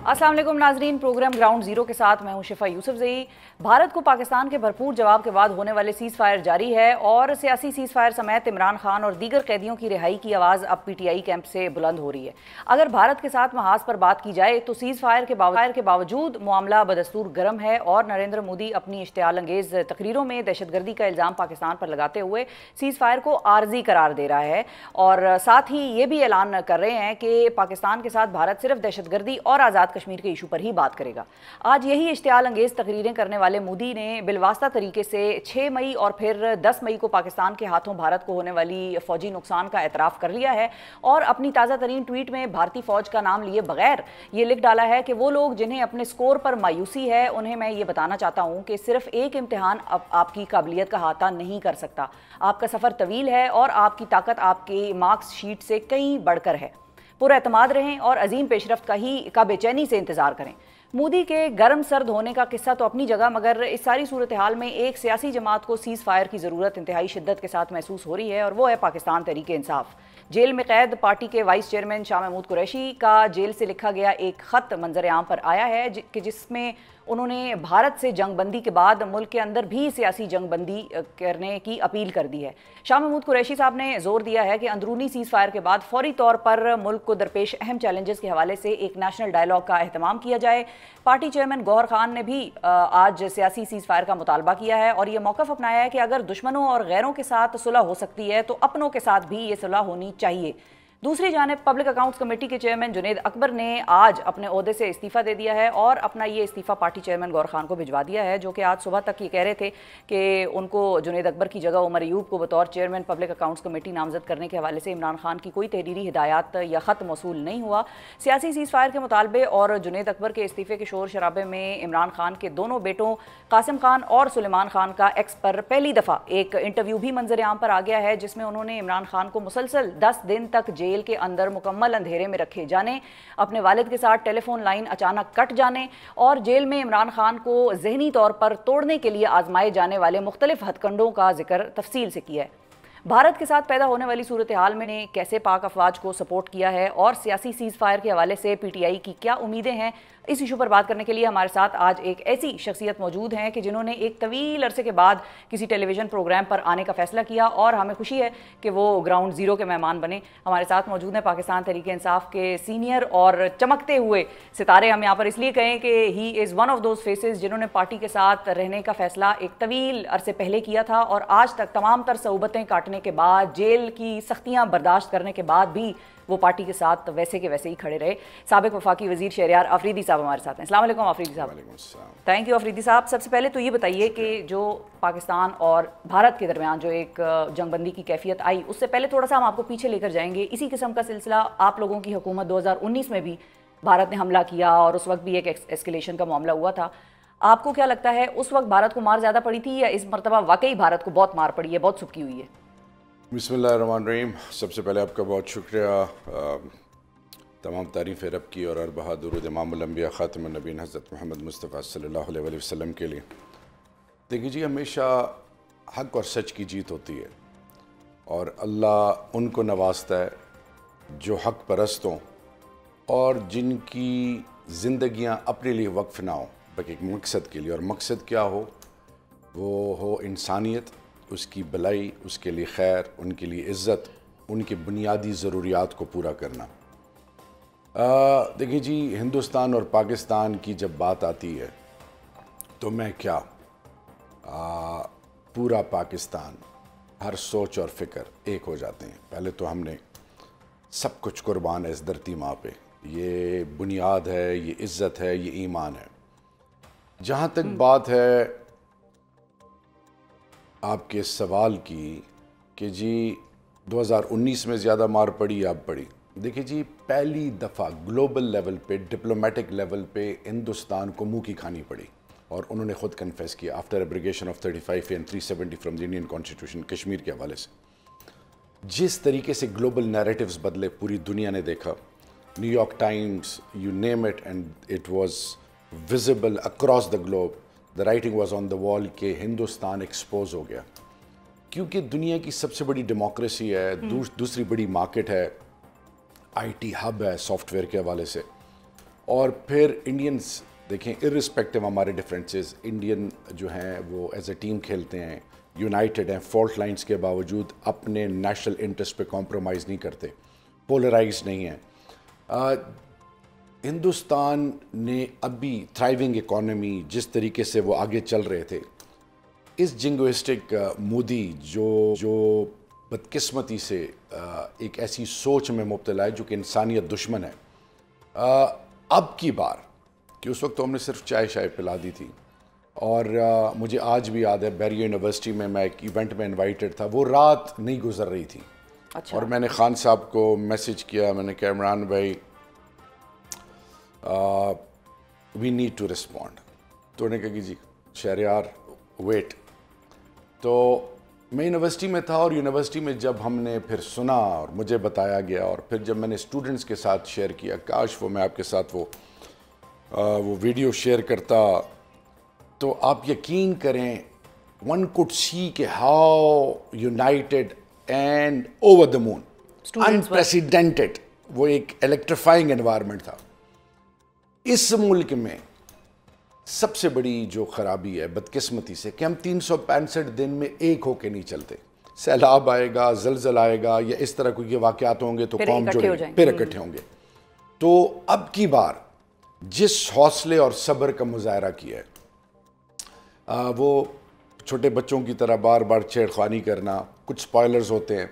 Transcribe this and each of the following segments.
अस्सलाम वालेकुम नाजरीन, प्रोग्राम ग्राउंड जीरो के साथ मैं हूं शिफा यूसुफजई। भारत को पाकिस्तान के भरपूर जवाब के बाद होने वाले सीज़ फायर जारी है और सियासी सीज़ फायर समेत इमरान खान और दीगर कैदियों की रिहाई की आवाज़ अब PTI कैंप से बुलंद हो रही है। अगर भारत के साथ महाज पर बात की जाए तो सीज़ फायर के बावजूद मामला बदस्तूर गर्म है और नरेंद्र मोदी अपनी इश्तियाल अंगेज़ तकरीरों में दहशतगर्दी का इल्ज़ाम पाकिस्तान पर लगाते हुए सीज़ फायर को आर्जी करार दे रहा है और साथ ही ये भी ऐलान कर रहे हैं कि पाकिस्तान के साथ भारत सिर्फ दहशतगर्दी और आज़ाद कश्मीर के इशू पर ही बात करेगा। आज यही इश्तियाल अंगेज तकरीरें करने वाले मोदी ने बिलवास्ता तरीके से 6 मई और फिर 10 मई को पाकिस्तान के हाथों भारत को होने वाली फौजी नुकसान का एतराफ़ कर लिया है और अपनी ताज़ा तरीन ट्वीट में भारतीय फौज का नाम लिए बगैर ये लिख डाला है कि वो लोग जिन्हें अपने स्कोर पर मायूसी है उन्हें मैं ये बताना चाहता हूँ कि सिर्फ एक इम्तिहान आपकी काबिलियत का अहाता नहीं कर सकता। आपका सफ़र तवील है और आपकी ताकत आपके मार्क्स शीट से कहीं बढ़कर है। पूरा एतमाद रहें और अजीम पेशरफ्त का बेचैनी से इंतजार करें। मोदी के गर्म सर्द होने का किस्सा तो अपनी जगह, मगर इस सारी सूरत हाल में एक सियासी जमात को सीज़ फायर की ज़रूरत इंतहाई शिद्दत के साथ महसूस हो रही है और वो है पाकिस्तान तहरीक इंसाफ। जेल में कैद पार्टी के वाइस चेयरमैन शाह महमूद कुरैशी का जेल से लिखा गया एक ख़त मंजर आम पर आया है कि जिसमें उन्होंने भारत से जंगबंदी के बाद मुल्क के अंदर भी सियासी जंगबंदी करने की अपील कर दी है। शाह महमूद कुरैशी साहब ने जोर दिया है कि अंदरूनी सीज़ फायर के बाद फौरी तौर पर मुल्क को दरपेश अहम चैलेंजेस के हवाले से एक नेशनल डायलॉग का अहतमाम किया जाए। पार्टी चेयरमैन गौहर खान ने भी आज सियासी सीज़ फायर का मुतालबा किया है और ये मौक़िफ़ अपनाया है कि अगर दुश्मनों और गैरों के साथ सुलह हो सकती है तो अपनों के साथ भी ये सुलह होनी चाहिए। दूसरी जानिब पब्लिक अकाउंट्स कमेटी के चेयरमैन जुनैद अकबर ने आज अपने ओहदे से इस्तीफ़ा दे दिया है और अपना ये इस्तीफ़ा पार्टी चेयरमैन गौहर खान को भिजवा दिया है, जो कि आज सुबह तक ये कह रहे थे कि उनको जुनैद अकबर की जगह उमर अयूब को बतौर चेयरमैन पब्लिक अकाउंट्स कमेटी नामजद करने के हवाले से इमरान खान की कोई तहरीरी हिदायत या ख़त मौसूल नहीं हुआ। सियासी सीज़ फायर के मुतालबे और जुनैद अकबर के इस्तीफ़े के शोर शराबे में इमरान खान के दोनों बेटों कासिम खान और सुलेमान खान का एक्स पर पहली दफ़ा एक इंटरव्यू भी मंजर आम पर आ गया है, जिसमें उन्होंने इमरान खान को मुसलसल 10 दिन तक जेल के अंदर मुकम्मल अंधेरे में रखे जाने, अपने वालिद के साथ टेलीफोन लाइन अचानक कट जाने और जेल में इमरान खान को जहनी तौर पर तोड़ने के लिए आजमाए जाने वाले मुख्तलिफ हथकंडों का जिक्र तफसील से किया है। भारत के साथ पैदा होने वाली सूरत हाल में कैसे पाक अफवाज को सपोर्ट किया है और सियासी सीज़ फायर के हवाले से PTI की क्या उम्मीदें हैं, इस इशू पर बात करने के लिए हमारे साथ आज एक ऐसी शख्सियत मौजूद हैं कि जिन्होंने एक तवील अरसे के बाद किसी टेलीविज़न प्रोग्राम पर आने का फ़ैसला किया और हमें खुशी है कि वो ग्राउंड ज़ीरो के मेहमान बने। हमारे साथ मौजूद हैं पाकिस्तान तहरीक इंसाफ के सीनियर और चमकते हुए सितारे। हम यहाँ पर इसलिए कहें कि he is one of those faces जिन्होंने पार्टी के साथ रहने का फ़ैसला एक तवील अरसे पहले किया था और आज तक तमाम तर सऊबतें काटने के बाद, जेल की सख्तियाँ बर्दाश्त करने के बाद भी वो पार्टी के साथ वैसे के वैसे ही खड़े रहे। साबिक वफाकी वज़ीर शहरियार अफरीदी साहब हमारे साथ हैं। अस्सलाम वालेकुम अफरीदी साहब। थैंक यू अफरीदी साहब। सबसे पहले तो ये बताइए कि जो पाकिस्तान और भारत के दरमियान जो एक जंगबंदी की कैफियत आई, उससे पहले थोड़ा सा हम आपको पीछे लेकर जाएंगे। इसी किस्म का सिलसिला आप लोगों की हुकूमत 2019 में भी भारत ने हमला किया और उस वक्त भी एक एस्केलेशन का मामला हुआ था। आपको क्या लगता है, उस वक्त भारत को मार ज़्यादा पड़ी थी या इस मरतबा वाकई भारत को बहुत मार पड़ी है, बहुत सुबकी हुई है? बिस्मिल्लाहिर्रहमानिर्रहीम। सबसे पहले आपका बहुत शुक्रिया, तमाम तारीफ़ रब की और अरबहा दुरूद इमामुल अंबिया ख़ातिमुन नबीय्यीन हज़रत मोहम्मद मुस्तफ़ा सल्लल्लाहु अलैहि वसल्लम के लिए। देखिए जी, हमेशा हक़ और सच की जीत होती है और अल्लाह उनको नवाजता है जो हक़ परस्त हों और जिनकी ज़िंदगियाँ अपने लिए वक्फ़ ना हो बल्कि एक मकसद के लिए, और मकसद क्या हो, वो हो इंसानियत, उसकी भलाई, उसके लिए खैर, उनके लिए इज़्ज़त, उनकी बुनियादी ज़रूरियात को पूरा करना। देखिए जी, हिंदुस्तान और पाकिस्तान की जब बात आती है तो मैं क्या, पूरा पाकिस्तान, हर सोच और फ़िक्र एक हो जाते हैं। पहले तो हमने सब कुछ कुर्बान है इस धरती माँ पे, ये बुनियाद है, ये इज़्ज़त है, ये ईमान है। जहाँ तक बात है आपके सवाल की कि जी 2019 में ज़्यादा मार पड़ी या अब पड़ी, देखिए जी, पहली दफ़ा ग्लोबल लेवल पे, डिप्लोमेटिक लेवल पे हिंदुस्तान को मुंह की खानी पड़ी और उन्होंने ख़ुद कन्फेस किया after abrogation of 35 and 370 from the Indian constitution, Kashmir के हवाले से। जिस तरीके से ग्लोबल नैरेटिव्स बदले पूरी दुनिया ने देखा, New York times, you name it, and it was visible across the globe, the writing was on the wall के हिंदुस्तान एक्सपोज हो गया, क्योंकि दुनिया की सबसे बड़ी डेमोक्रेसी है, दूसरी बड़ी मार्केट है, IT हब है सॉफ्टवेयर के हवाले से, और फिर इंडियंस देखें, इर्रिस्पेक्टिव हमारे डिफरेंसेस, इंडियन जो हैं वो एज ए टीम खेलते हैं, यूनाइटेड हैं, फॉल्ट लाइंस के बावजूद अपने नेशनल इंटरेस्ट पे कॉम्प्रोमाइज़ नहीं करते, पोलराइज नहीं हैं। हिंदुस्तान ने अभी थ्राइविंग इकॉनमी जिस तरीके से वो आगे चल रहे थे, इस जिंगोइस्टिक मोदी जो बदकिस्मती से एक ऐसी सोच में मुब्तला है जो कि इंसानियत दुश्मन है। अब की बार कि उस वक्त तो हमने सिर्फ चाय शाय पिला दी थी, और मुझे आज भी याद है बैरियर यूनिवर्सिटी में मैं एक इवेंट में इनवाइटेड था, वो रात नहीं गुजर रही थी। अच्छा। और मैंने खान साहब को मैसेज किया, मैंने कहा इमरान भाई वी नीड टू रिस्पॉन्ड। तो उन्होंने कहा कि जी शहरयार वेट। तो मैं यूनिवर्सिटी में था, और यूनिवर्सिटी में जब हमने फिर सुना और मुझे बताया गया, और फिर जब मैंने स्टूडेंट्स के साथ शेयर किया, काश वो मैं आपके साथ वो वीडियो शेयर करता, तो आप यकीन करें, वन कुड सी के how United and over the moon, unprecedented, वो एक इलेक्ट्रीफाइंग एनवायरनमेंट था। इस मुल्क में सबसे बड़ी जो खराबी है बदकिस्मती से कि हम 365 दिन में एक होके नहीं चलते। सैलाब आएगा, जलजल आएगा, या इस तरह कोई वाक़यात होंगे तो कौम जुड़ेगी, फिर इकट्ठे होंगे। तो अब की बार जिस हौसले और सब्र का मुजाहरा किया है, वो छोटे बच्चों की तरह बार बार छेड़खानी करना, कुछ स्पॉयलर्स होते हैं।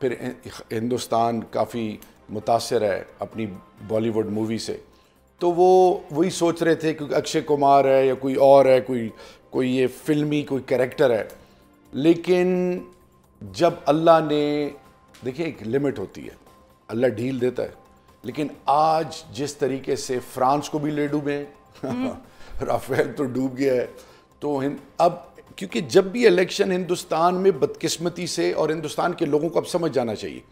फिर हिंदुस्तान काफ़ी मुतासर है अपनी बॉलीवुड मूवी से, तो वो वही सोच रहे थे कि अक्षय कुमार है या कोई और है, कोई ये फिल्मी कोई कैरेक्टर है। लेकिन जब अल्लाह ने, देखिए एक लिमिट होती है, अल्लाह ढील देता है, लेकिन आज जिस तरीके से फ्रांस को भी ले डूबे राफेल तो डूब गया है। तो अब क्योंकि जब भी इलेक्शन हिंदुस्तान में बदकिस्मती से, और हिंदुस्तान के लोगों को अब समझ जाना चाहिए,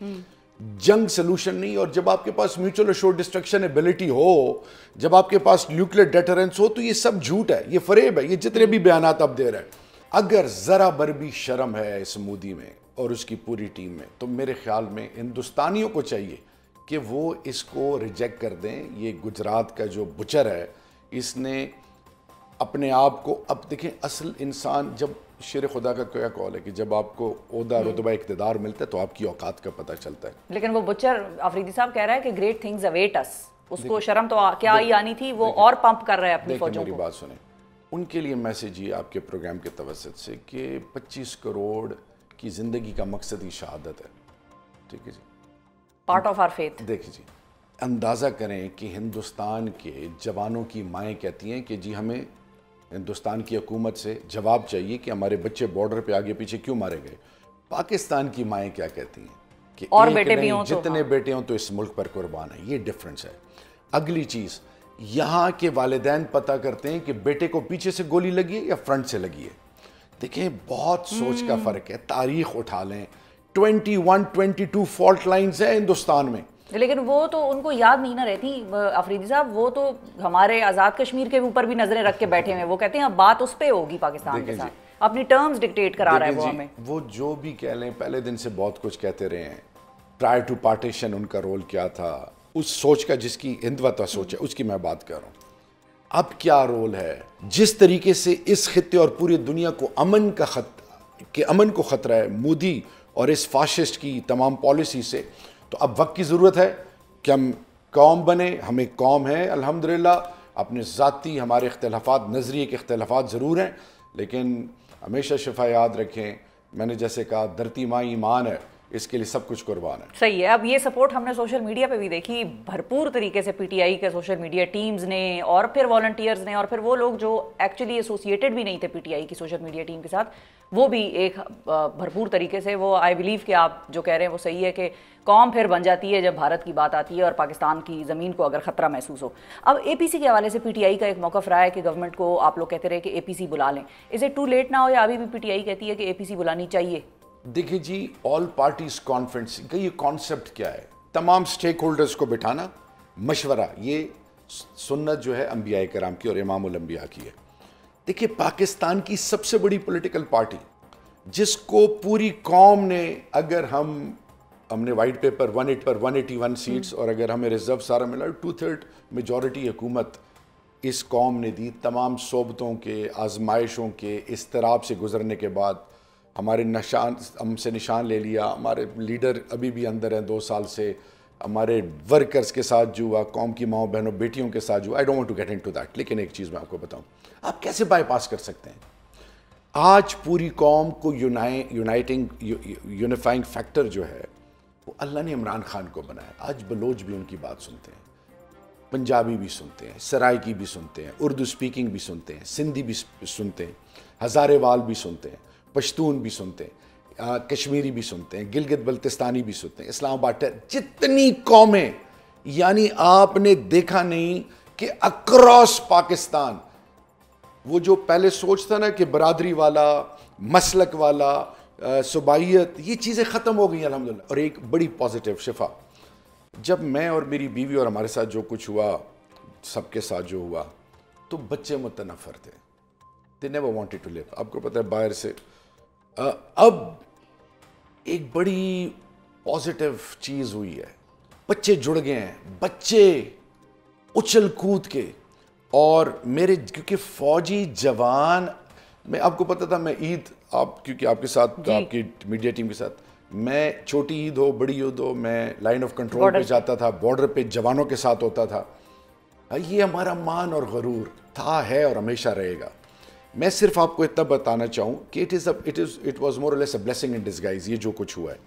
जंग सोल्यूशन नहीं। और जब आपके पास म्यूचुअल अश्योर्ड डिस्ट्रक्शन एबिलिटी हो, जब आपके पास न्यूक्लियर डेटरेंस हो, तो ये सब झूठ है, ये फरेब है, ये जितने भी बयानात अब दे रहे हैं। अगर जरा बर भी शर्म है इस मोदी में और उसकी पूरी टीम में, तो मेरे ख्याल में हिंदुस्तानियों को चाहिए कि वो इसको रिजेक्ट कर दें। ये गुजरात का जो बुचर है, इसने अपने आप को, अब देखें असल इंसान, जब शेर खुदा का क्या कॉल है कि जब आपको ओहदा रुतबा इक़्तिदार मिलता है तो आपकी औकात का पता चलता है। लेकिन वो बुचर अफरीदी साहब कह रहा है कि ग्रेट थिंग्स अवेट अस, उसको शर्म तो क्या ही आनी थी, वो और पंप कर रहा है अपनी फौजों को। मेरी बात सुने, उनके लिए मैसेज ये आपके प्रोग्राम के तवस्सुत से कि 25 करोड़ की ज़िंदगी का मकसद ही शहादत है। ठीक है जी, पार्ट ऑफ आवर फेथ। देखिए जी, अंदाज़ा करें कि हिंदुस्तान के जवानों की माएँ कहती हैं कि जी हमें हिंदुस्तान की हुकूमत से जवाब चाहिए कि हमारे बच्चे बॉर्डर पे आगे पीछे क्यों मारे गए। पाकिस्तान की माएँ क्या कहती हैं कि और बेटे भी हों, जितने बेटे हों तो इस मुल्क पर कुर्बान है। ये डिफरेंस है। अगली चीज़, यहाँ के वालिदैन पता करते हैं कि बेटे को पीछे से गोली लगी है या फ्रंट से लगी है। देखिए बहुत सोच का फ़र्क है। तारीख उठा लें, 21-22 फॉल्ट लाइन्स है हिंदुस्तान में, लेकिन वो तो उनको याद नहीं ना रहती अफरीदी साहब। वो तो हमारे आज़ाद कश्मीर के ऊपर भी नजरें रख के बैठे हुए। वो कहते हैं अब बात उस पर होगी, पाकिस्तान के साथ अपनी टर्म्स डिक्टेट करा रहा है वो हमें। वो जो भी कह लें, पहले दिन से बहुत कुछ कहते रहे हैं। प्रायर टू पार्टीशन उनका रोल क्या था, उस सोच का जिसकी हिंदवता सोच है उसकी मैं बात कर रहा हूँ। अब क्या रोल है, जिस तरीके से इस खित्ते और पूरी दुनिया को अमन को खतरा है मोदी और इस फाशिस्ट की तमाम पॉलिसी से, तो अब वक्त की ज़रूरत है कि हम कौम बने। हम एक कौम है अल्हम्दुलिल्लाह। अपने ज़ाती हमारे इख्तिलाफ़ात, नज़रिए के इख्तिलाफ़ात ज़रूर हैं, लेकिन हमेशा शिफा याद रखें, मैंने जैसे कहा धरती माँ ईमान है, इसके लिए सब कुछ कुर्बान है। सही है। अब ये सपोर्ट हमने सोशल मीडिया पे भी देखी भरपूर तरीके से, पीटीआई के सोशल मीडिया टीम्स ने, और फिर वॉलंटियर्स ने, और फिर वो लोग जो एक्चुअली एसोसिएटेड भी नहीं थे पीटीआई की सोशल मीडिया टीम के साथ, वो भी एक भरपूर तरीके से, वो आई बिलीव कि आप जो कह रहे हैं वो सही है कि कौम फिर बन जाती है जब भारत की बात आती है और पाकिस्तान की ज़मीन को अगर ख़तरा महसूस हो। अब एपीसी के हवाले से पीटीआई का एक मौक़िफ़ रहा है कि गवर्नमेंट को, आप लोग कहते रहे कि एपीसी बुला लें, इज़ इट टू लेट ना हो, या अभी भी पीटीआई कहती है कि एपीसी बुलानी चाहिए? देखिए जी, ऑल पार्टीज कॉन्फ्रेंस का ये कॉन्सेप्ट क्या है, तमाम स्टेक होल्डर्स को बिठाना, मशवरा, ये सुन्नत जो है अंबिया कराम की और इमामुल अंबिया की है। देखिए पाकिस्तान की सबसे बड़ी पॉलिटिकल पार्टी जिसको पूरी कौम ने, अगर हम हमने वाइट पेपर 181 सीट्स, और अगर हमें रिजर्व सारा मिला 2/3 मेजॉरिटी हुकूमत इस कौम ने दी। तमाम सोबतों के, आजमाइशों के, इस्तराब से गुजरने के बाद हमारे हमसे निशान ले लिया। हमारे लीडर अभी भी अंदर हैं 2 साल से। हमारे वर्कर्स के साथ जो हुआ, कौम की माओ बहनों बेटियों के साथ जो, I don't want to get into that, लेकिन एक चीज़ मैं आपको बताऊं, आप कैसे बाईपास कर सकते हैं? आज पूरी कौम को यूनिफाइंग फैक्टर जो है वो अल्लाह ने इमरान खान को बनाया। आज बलोच भी उनकी बात सुनते हैं, पंजाबी भी सुनते हैं, सराइकी भी सुनते हैं, उर्दू स्पीकिंग भी सुनते हैं, सिंधी भी सुनते हैं, हज़ारेवाल भी सुनते हैं, पश्तून भी सुनते हैं, कश्मीरी भी सुनते हैं, गिलगित बल्तिस्तानी भी सुनते हैं, इस्लामाबाद, जितनी कौमें, यानी आपने देखा नहीं कि अक्रॉस पाकिस्तान वो जो पहले सोच था ना कि बरादरी वाला, मसलक वाला, सुबाइयत, ये चीज़ें ख़त्म हो गई अल्हम्दुलिल्लाह। और एक बड़ी पॉजिटिव शिफा, जब मैं और मेरी बीवी और हमारे साथ जो कुछ हुआ, सबके साथ जो हुआ, तो बच्चे मुतनफ़र थे, they never wanted to live. आपको पता है बाहर से अब एक बड़ी पॉजिटिव चीज़ हुई है, बच्चे जुड़ गए हैं, बच्चे उछल कूद के। और मेरे, क्योंकि फौजी जवान, मैं आपको पता था मैं ईद, आप क्योंकि आपके साथ, आपकी मीडिया टीम के साथ, मैं छोटी ईद हो बड़ी ईद हो, मैं लाइन ऑफ कंट्रोल पे जाता था, बॉर्डर पे जवानों के साथ होता था। ये हमारा मान और गरूर था, है और हमेशा रहेगा। मैं सिर्फ आपको इतना बताना चाहूँ कि इट वॉज मोर और less a blessing in disguise. ये जो कुछ हुआ है,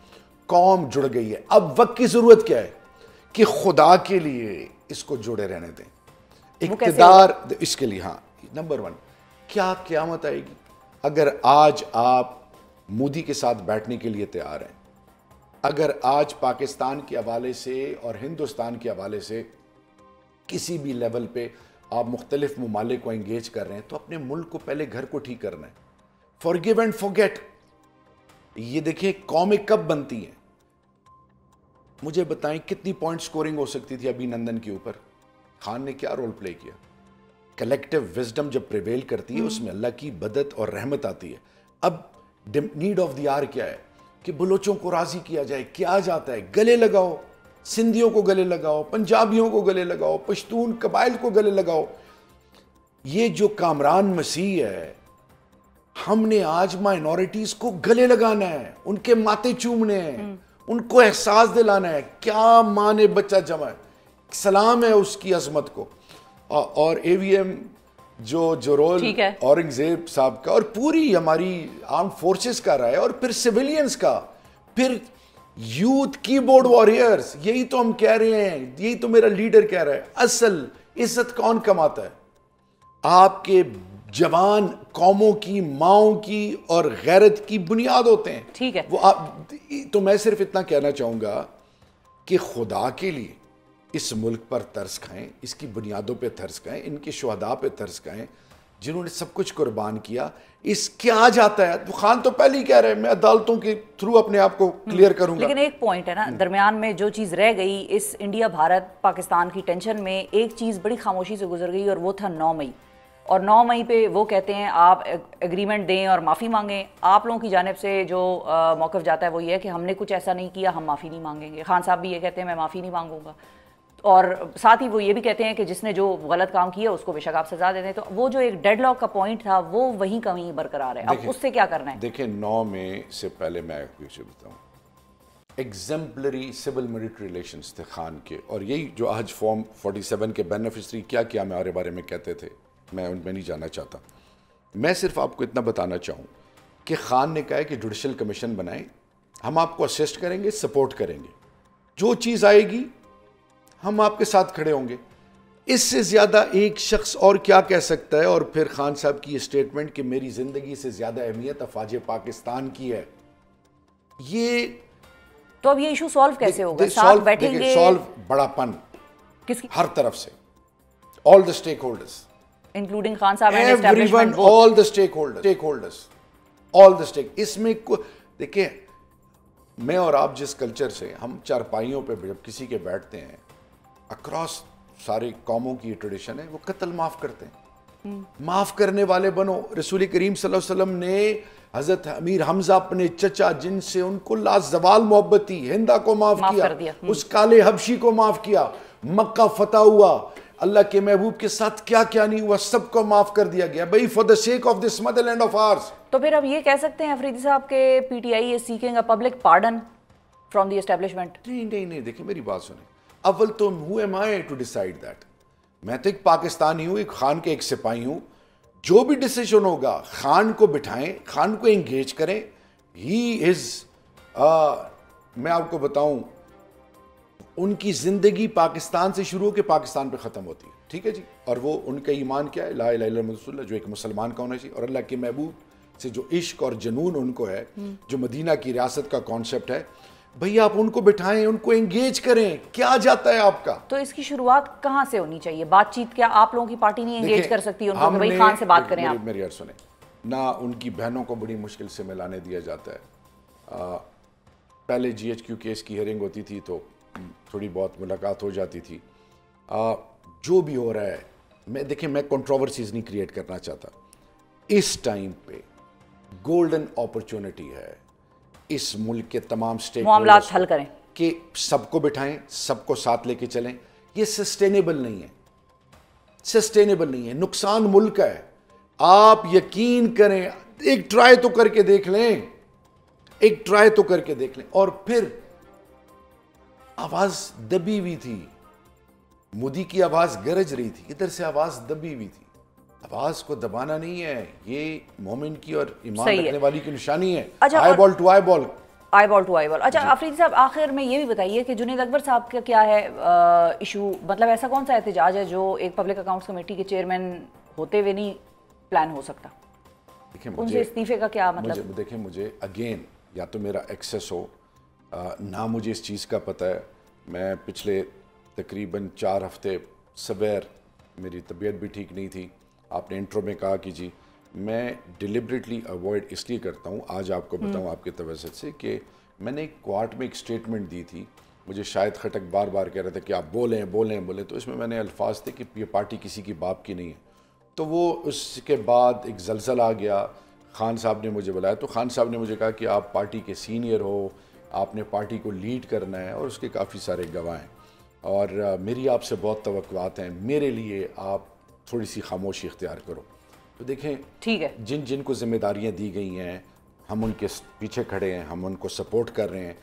कौम जुड़ गई है। अब वक्त की ज़रूरत क्या है कि खुदा के लिए इसको जुड़े रहने दें, इक़्तिदार इसके लिए। हाँ, नंबर 1, क्या क़यामत आएगी अगर आज आप मोदी के साथ बैठने के लिए तैयार हैं, अगर आज पाकिस्तान के हवाले से और हिंदुस्तान के हवाले से किसी भी लेवल पे आप मुख्तलिफ ममालिक को एंगेज कर रहे हैं, तो अपने मुल्क को पहले, घर को ठीक करना है। Forgive and forget. ये देखिए कौमें कब बनती हैं, मुझे बताएं कितनी पॉइंट स्कोरिंग हो सकती थी अभिनंदन के ऊपर? खान ने क्या रोल प्ले किया? कलेक्टिव विजडम जब प्रिवेल करती है, उसमें अल्लाह की मदद और रहमत आती है। अब नीड ऑफ द आवर क्या है कि बलोचों को राजी किया जाए। क्या जाता है? गले लगाओ, सिंधियों को गले लगाओ, पंजाबियों को गले लगाओ, पश्तून कबाइल को गले लगाओ। ये जो कामरान मसीह है, हमने आज माइनॉरिटीज को गले लगाना है, उनके माथे चूमने हैं, उनको एहसास दिलाना है क्या माने बच्चा जमा है। सलाम है उसकी अजमत को। और एवीएम जो रोल औरंगजेब साहब का और पूरी हमारी आर्म फोर्सेस का रहा है, और फिर सिविलियंस का, फिर यूथ कीबोर्ड वॉरियर्स, यही तो हम कह रहे हैं, यही तो मेरा लीडर कह रहा है। असल इज्जत कौन कमाता है? आपके जवान कौमों की, माओं की और गैरत की बुनियाद होते हैं। ठीक है, वो आप, तो मैं सिर्फ इतना कहना चाहूंगा कि खुदा के लिए इस मुल्क पर तरस खाएं, इसकी बुनियादों पे तरस खाएं, इनके शुहदा पे तरस खाएं जिन्होंने सब कुछ कुर्बान किया। इस क्या जाता है? तो खान तो पहले ही कह रहे हैं मैं अदालतों के थ्रू अपने आप को क्लियर करूंगा। लेकिन एक पॉइंट है ना, दरमियान में जो चीज़ रह गई इस इंडिया भारत पाकिस्तान की टेंशन में, एक चीज़ बड़ी खामोशी से गुजर गई और वो था 9 मई। और 9 मई पे वो कहते हैं आप एग्रीमेंट दें और माफ़ी मांगें। आप लोगों की जानिब से जो मौक़िफ़ जाता है वो ये है कि हमने कुछ ऐसा नहीं किया, हम माफ़ी नहीं मांगेंगे। खान साहब भी ये कहते हैं मैं माफ़ी नहीं मांगूंगा, और साथ ही वो ये भी कहते हैं कि जिसने जो गलत काम किया उसको बेशक आप सजा दे दें। तो वो जो एक डेडलॉक का पॉइंट था वो वहीं का वहीं बरकरार है। अब उससे क्या करना है? देखिए 9 मई से पहले मैं कुछ बताऊं, एग्जेम्पलरी सिविल मिलिट्री रिलेशंस थे खान के, और यही जो आज फॉर्म 47 के बेनिफिशरी क्या क्या हमारे बारे में कहते थे, मैं उनमें नहीं जाना चाहता। मैं सिर्फ आपको इतना बताना चाहूँ कि खान ने कहा है कि जुडिशल कमीशन बनाएं, हम आपको असिस्ट करेंगे, सपोर्ट करेंगे, जो चीज़ आएगी हम आपके साथ खड़े होंगे। इससे ज़्यादा एक शख्स और क्या कह सकता है? और फिर खान साहब की स्टेटमेंट कि मेरी ज़िंदगी से ज़्यादा अहमियत अफवाज पाकिस्तान की है। ये तो अब ये इशू सॉल्व कैसे होगा? साथ बैठेंगे? सॉल्व बड़ापन किसकी? हर तरफ से, all the stakeholders including Khan Sahab and everyone, all the stakeholders, all the stake. इसमें देखिए, मैं और आप जिस कल्चर से, हम चारपाइयों पे जब किसी के बैठते हैं, अक्रॉस सारी कौमों की ट्रेडिशन है, वो कत्ल माफ़ करते हैं। माफ करने वाले बनो। रसूल करीम सल्लल्लाहु अलैहि वसल्लम ने हजरत अमीर हमजा अपने चचा जिनसे उनको लाजवाल मोहब्बत थी, हिंदा को माफ किया, उस काले हबशी को माफ किया, मक्का फतह हुआ, अल्लाह के महबूब के साथ क्या क्या नहीं हुआ सबको माफ कर दिया गया भाई, for the sake of this Motherland of hours. तो फिर अब ये कह सकते हैं अफरीदी साहब के PTI is seeking a public pardon from the establishment? नहीं, देखिए मेरी बात सुने। अव्वल तो who am I to decide that? मैं तो एक पाकिस्तानी हूं, एक खान के एक सिपाही हूं। जो भी डिसीजन होगा खान को बिठाएं, खान को एंगेज करें। ही इज मैं आपको बताऊं, उनकी जिंदगी पाकिस्तान से शुरू होकर पाकिस्तान पे खत्म होती है, ठीक है जी। और वो उनका ईमान क्या है? ला इलाहा इल्लल्लाह, जो एक मुसलमान का होना चाहिए, और अल्लाह के महबूब से जो इश्क और जुनून उनको है, जो मदीना की रियासत का कॉन्सेप्ट है, भैया आप उनको बिठाएं, उनको एंगेज करें। क्या जाता है आपका? तो इसकी शुरुआत कहां से होनी चाहिए? बातचीत क्या आप लोगों की पार्टी नहीं एंगेज कर सकती उनको कि भाई खान से बात करें? आप मेरी यार सुने ना, उनकी बहनों को बड़ी मुश्किल से मिलाने दिया जाता है। पहले GHQ केस की हियरिंग होती थी तो थोड़ी बहुत मुलाकात हो जाती थी। जो भी हो रहा है, मैं कंट्रोवर्सीज नहीं क्रिएट करना चाहता। इस टाइम पे गोल्डन अपॉर्चुनिटी है इस मुल्क के तमाम स्टेक मामलात हल करें कि सबको बिठाएं, सबको साथ लेके चलें। ये सस्टेनेबल नहीं है, सस्टेनेबल नहीं है, नुकसान मुल्क का है। आप यकीन करें, एक ट्राई तो करके देख लें, एक ट्राई तो करके देख लें। और फिर आवाज दबी हुई थी, मोदी की आवाज गरज रही थी, इधर से आवाज दबी हुई थी। आवाज को दबाना नहीं है, ये मोमिन की और ईमान रखने वाली की निशानी है। अच्छा, eyeball to eyeball, eyeball to eyeball. अच्छा अफरीदी साहब, आखिर में ये भी बताइए कि जुनैद अकबर साहब का क्या है इशू? मतलब ऐसा कौन सा एहतजाज है जो एक पब्लिक अकाउंट्स कमेटी के चेयरमैन होते हुए नहीं प्लान हो सकता? उनसे इस्तीफे का क्या मतलब? देखिए मुझे अगेन, या तो मेरा एक्सेस हो ना, मुझे इस चीज़ का पता है। मैं पिछले तकरीबन 4 हफ्ते सवेर, मेरी तबीयत भी ठीक नहीं थी। आपने इंट्रो में कहा कि जी मैं डिलिबरेटली अवॉइड इसलिए करता हूँ, आज आपको बताऊँ आपके तवज्जुह से, कि मैंने एक कोर्ट में एक स्टेटमेंट दी थी। मुझे शायद खटक बार बार कह रहे थे कि आप बोलें, तो इसमें मैंने अल्फाज थे कि ये पार्टी किसी की बाप की नहीं है। तो वो उसके बाद एक जलजला आ गया, खान साहब ने मुझे बुलाया, तो खान साहब ने मुझे कहा कि आप पार्टी के सीनियर हो, आपने पार्टी को लीड करना है, और उसके काफ़ी सारे गवाह हैं, और मेरी आपसे बहुत तवक्कुआत हैं, मेरे लिए आप थोड़ी सी खामोशी इख्तियार करो। तो देखें, ठीक है, जिन को जिम्मेदारियां दी गई हैं, हम उनके पीछे खड़े हैं, हम उनको सपोर्ट कर रहे हैं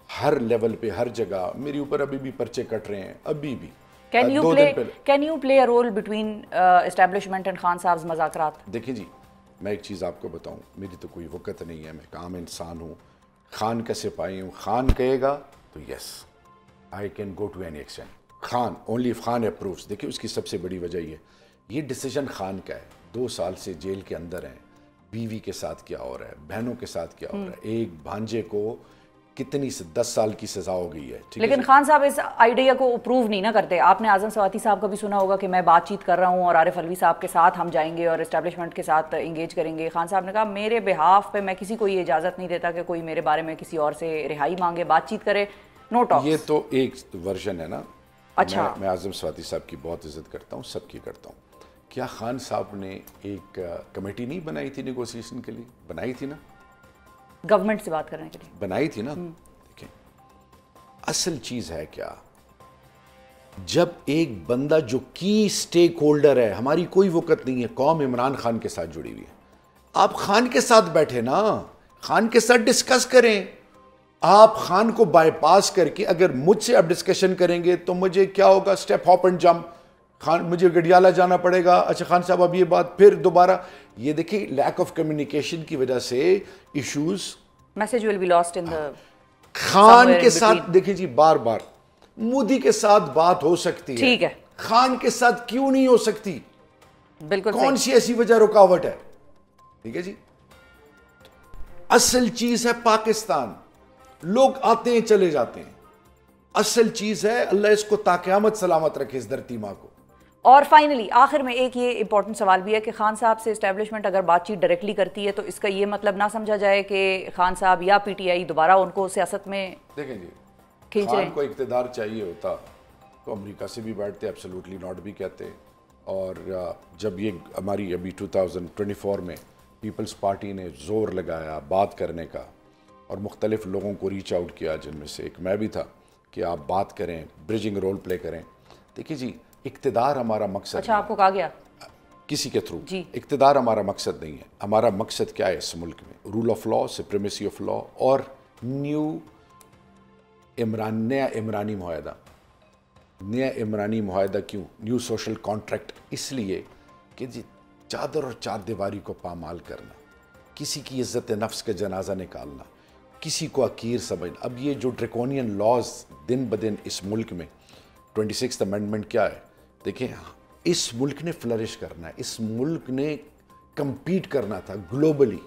हर लेवल पे, हर जगह। मेरे ऊपर अभी भी पर्चे कट रहे हैं, अभी भी। Can you play a role between establishment and Khan साहब मज़ाकरात? देखिए जी, मैं एक चीज़ आपको बताऊं, मेरी तो कोई वक़्त नहीं है, मैं एक आम इंसान हूँ, खान का सिपाही हूँ। खान कहेगा तो yes, I can go to any extent. Khan, only if Khan approves. देखिए उसकी सबसे बड़ी वजह ये डिसीजन खान का है। 2 साल से जेल के अंदर हैं, बीवी के साथ क्या हो रहा है, बहनों के साथ क्या हो रहा है, एक भांजे को कितनी 10 साल की सजा हो गई है। लेकिन खान साहब इस आइडिया को अप्रूव नहीं ना करते। आपने आजम सवाती साहब का भी सुना होगा कि मैं बातचीत कर रहा हूँ और आरिफ अलवी साहब के साथ हम जाएंगे और एस्टेब्लिशमेंट के साथ इंगेज करेंगे। खान साहब ने कहा मेरे बिहाफ पे मैं किसी को ये इजाज़त नहीं देता कि कोई मेरे बारे में किसी और से रिहाई मांगे, बातचीत करे, नो टॉक। ये तो एक वर्जन है ना। अच्छा, मैं आजम सवाती साहब की बहुत इज्जत करता हूँ, सबकी करता हूँ। क्या खान साहब ने एक कमेटी नहीं बनाई थी नेगोशिएशन के लिए? बनाई थी ना, गवर्नमेंट से बात करने के लिए बनाई थी ना। देखें असल चीज है क्या, जब एक बंदा जो की स्टेक होल्डर है, हमारी कोई वक़्त नहीं है, कौम इमरान खान के साथ जुड़ी हुई है, आप खान के साथ बैठे ना, खान के साथ डिस्कस करें। आप खान को बाईपास करके अगर मुझसे आप डिस्कशन करेंगे तो मुझे क्या होगा, step hop and jump, Khan मुझे गडियाला जाना पड़ेगा। अच्छा खान साहब अब ये बात फिर दोबारा, ये देखिए लैक ऑफ कम्युनिकेशन की वजह से issues, message will be lost in the Khan के साथ। देखिए जी, बार बार मोदी के साथ बात हो सकती है, ठीक है, खान के साथ क्यों नहीं हो सकती? बिल्कुल, कौन सी ऐसी वजह रुकावट है? ठीक है जी, असल चीज है पाकिस्तान, लोग आते हैं चले जाते हैं, असल चीज है अल्लाह इसको ताक़यामत सलामत रखे इस धरती माँ को। और फाइनली आखिर में एक ये इंपॉर्टेंट सवाल भी है कि खान साहब से एस्टेब्लिशमेंट अगर बातचीत डायरेक्टली करती है तो इसका ये मतलब ना समझा जाए कि खान साहब या पीटीआई दोबारा उनको सियासत में देखें जी, खींच रहे हैं। खान को इक़्तिदार चाहिए होता तो अमेरिका से भी बैठते, एब्सोल्युटली नॉट भी कहते, और जब ये हमारी अभी 2024 में पीपल्स पार्टी ने ज़ोर लगाया बात करने का और मुख्तलिफ़ लोगों को रीच आउट किया, जिनमें से एक मैं भी था, कि आप बात करें, ब्रिजिंग रोल प्ले करें। देखिए जी, इक़्तिदार हमारा मकसद अच्छा, आपको कहा गया किसी के थ्रू जी। इक़्तिदार हमारा मकसद नहीं है। हमारा मकसद क्या है इस मुल्क में? Rule of law, supremacy of law और नया इमरानी मुआहदा। नया इमरानी मुआहदा क्यों? न्यू सोशल कॉन्ट्रैक्ट इसलिए कि जी चादर और चार दीवारी को पामाल करना, किसी की इज़्ज़त नफ्स का जनाजा निकालना, किसी को अकीर समझना। अब ये जो ड्रैकोनियन लॉज दिन ब दिन इस मुल्क में, 26th अमेंडमेंट क्या है? देखिए, इस मुल्क ने फ्लरिश करना है, इस मुल्क ने कम्पीट करना था ग्लोबली।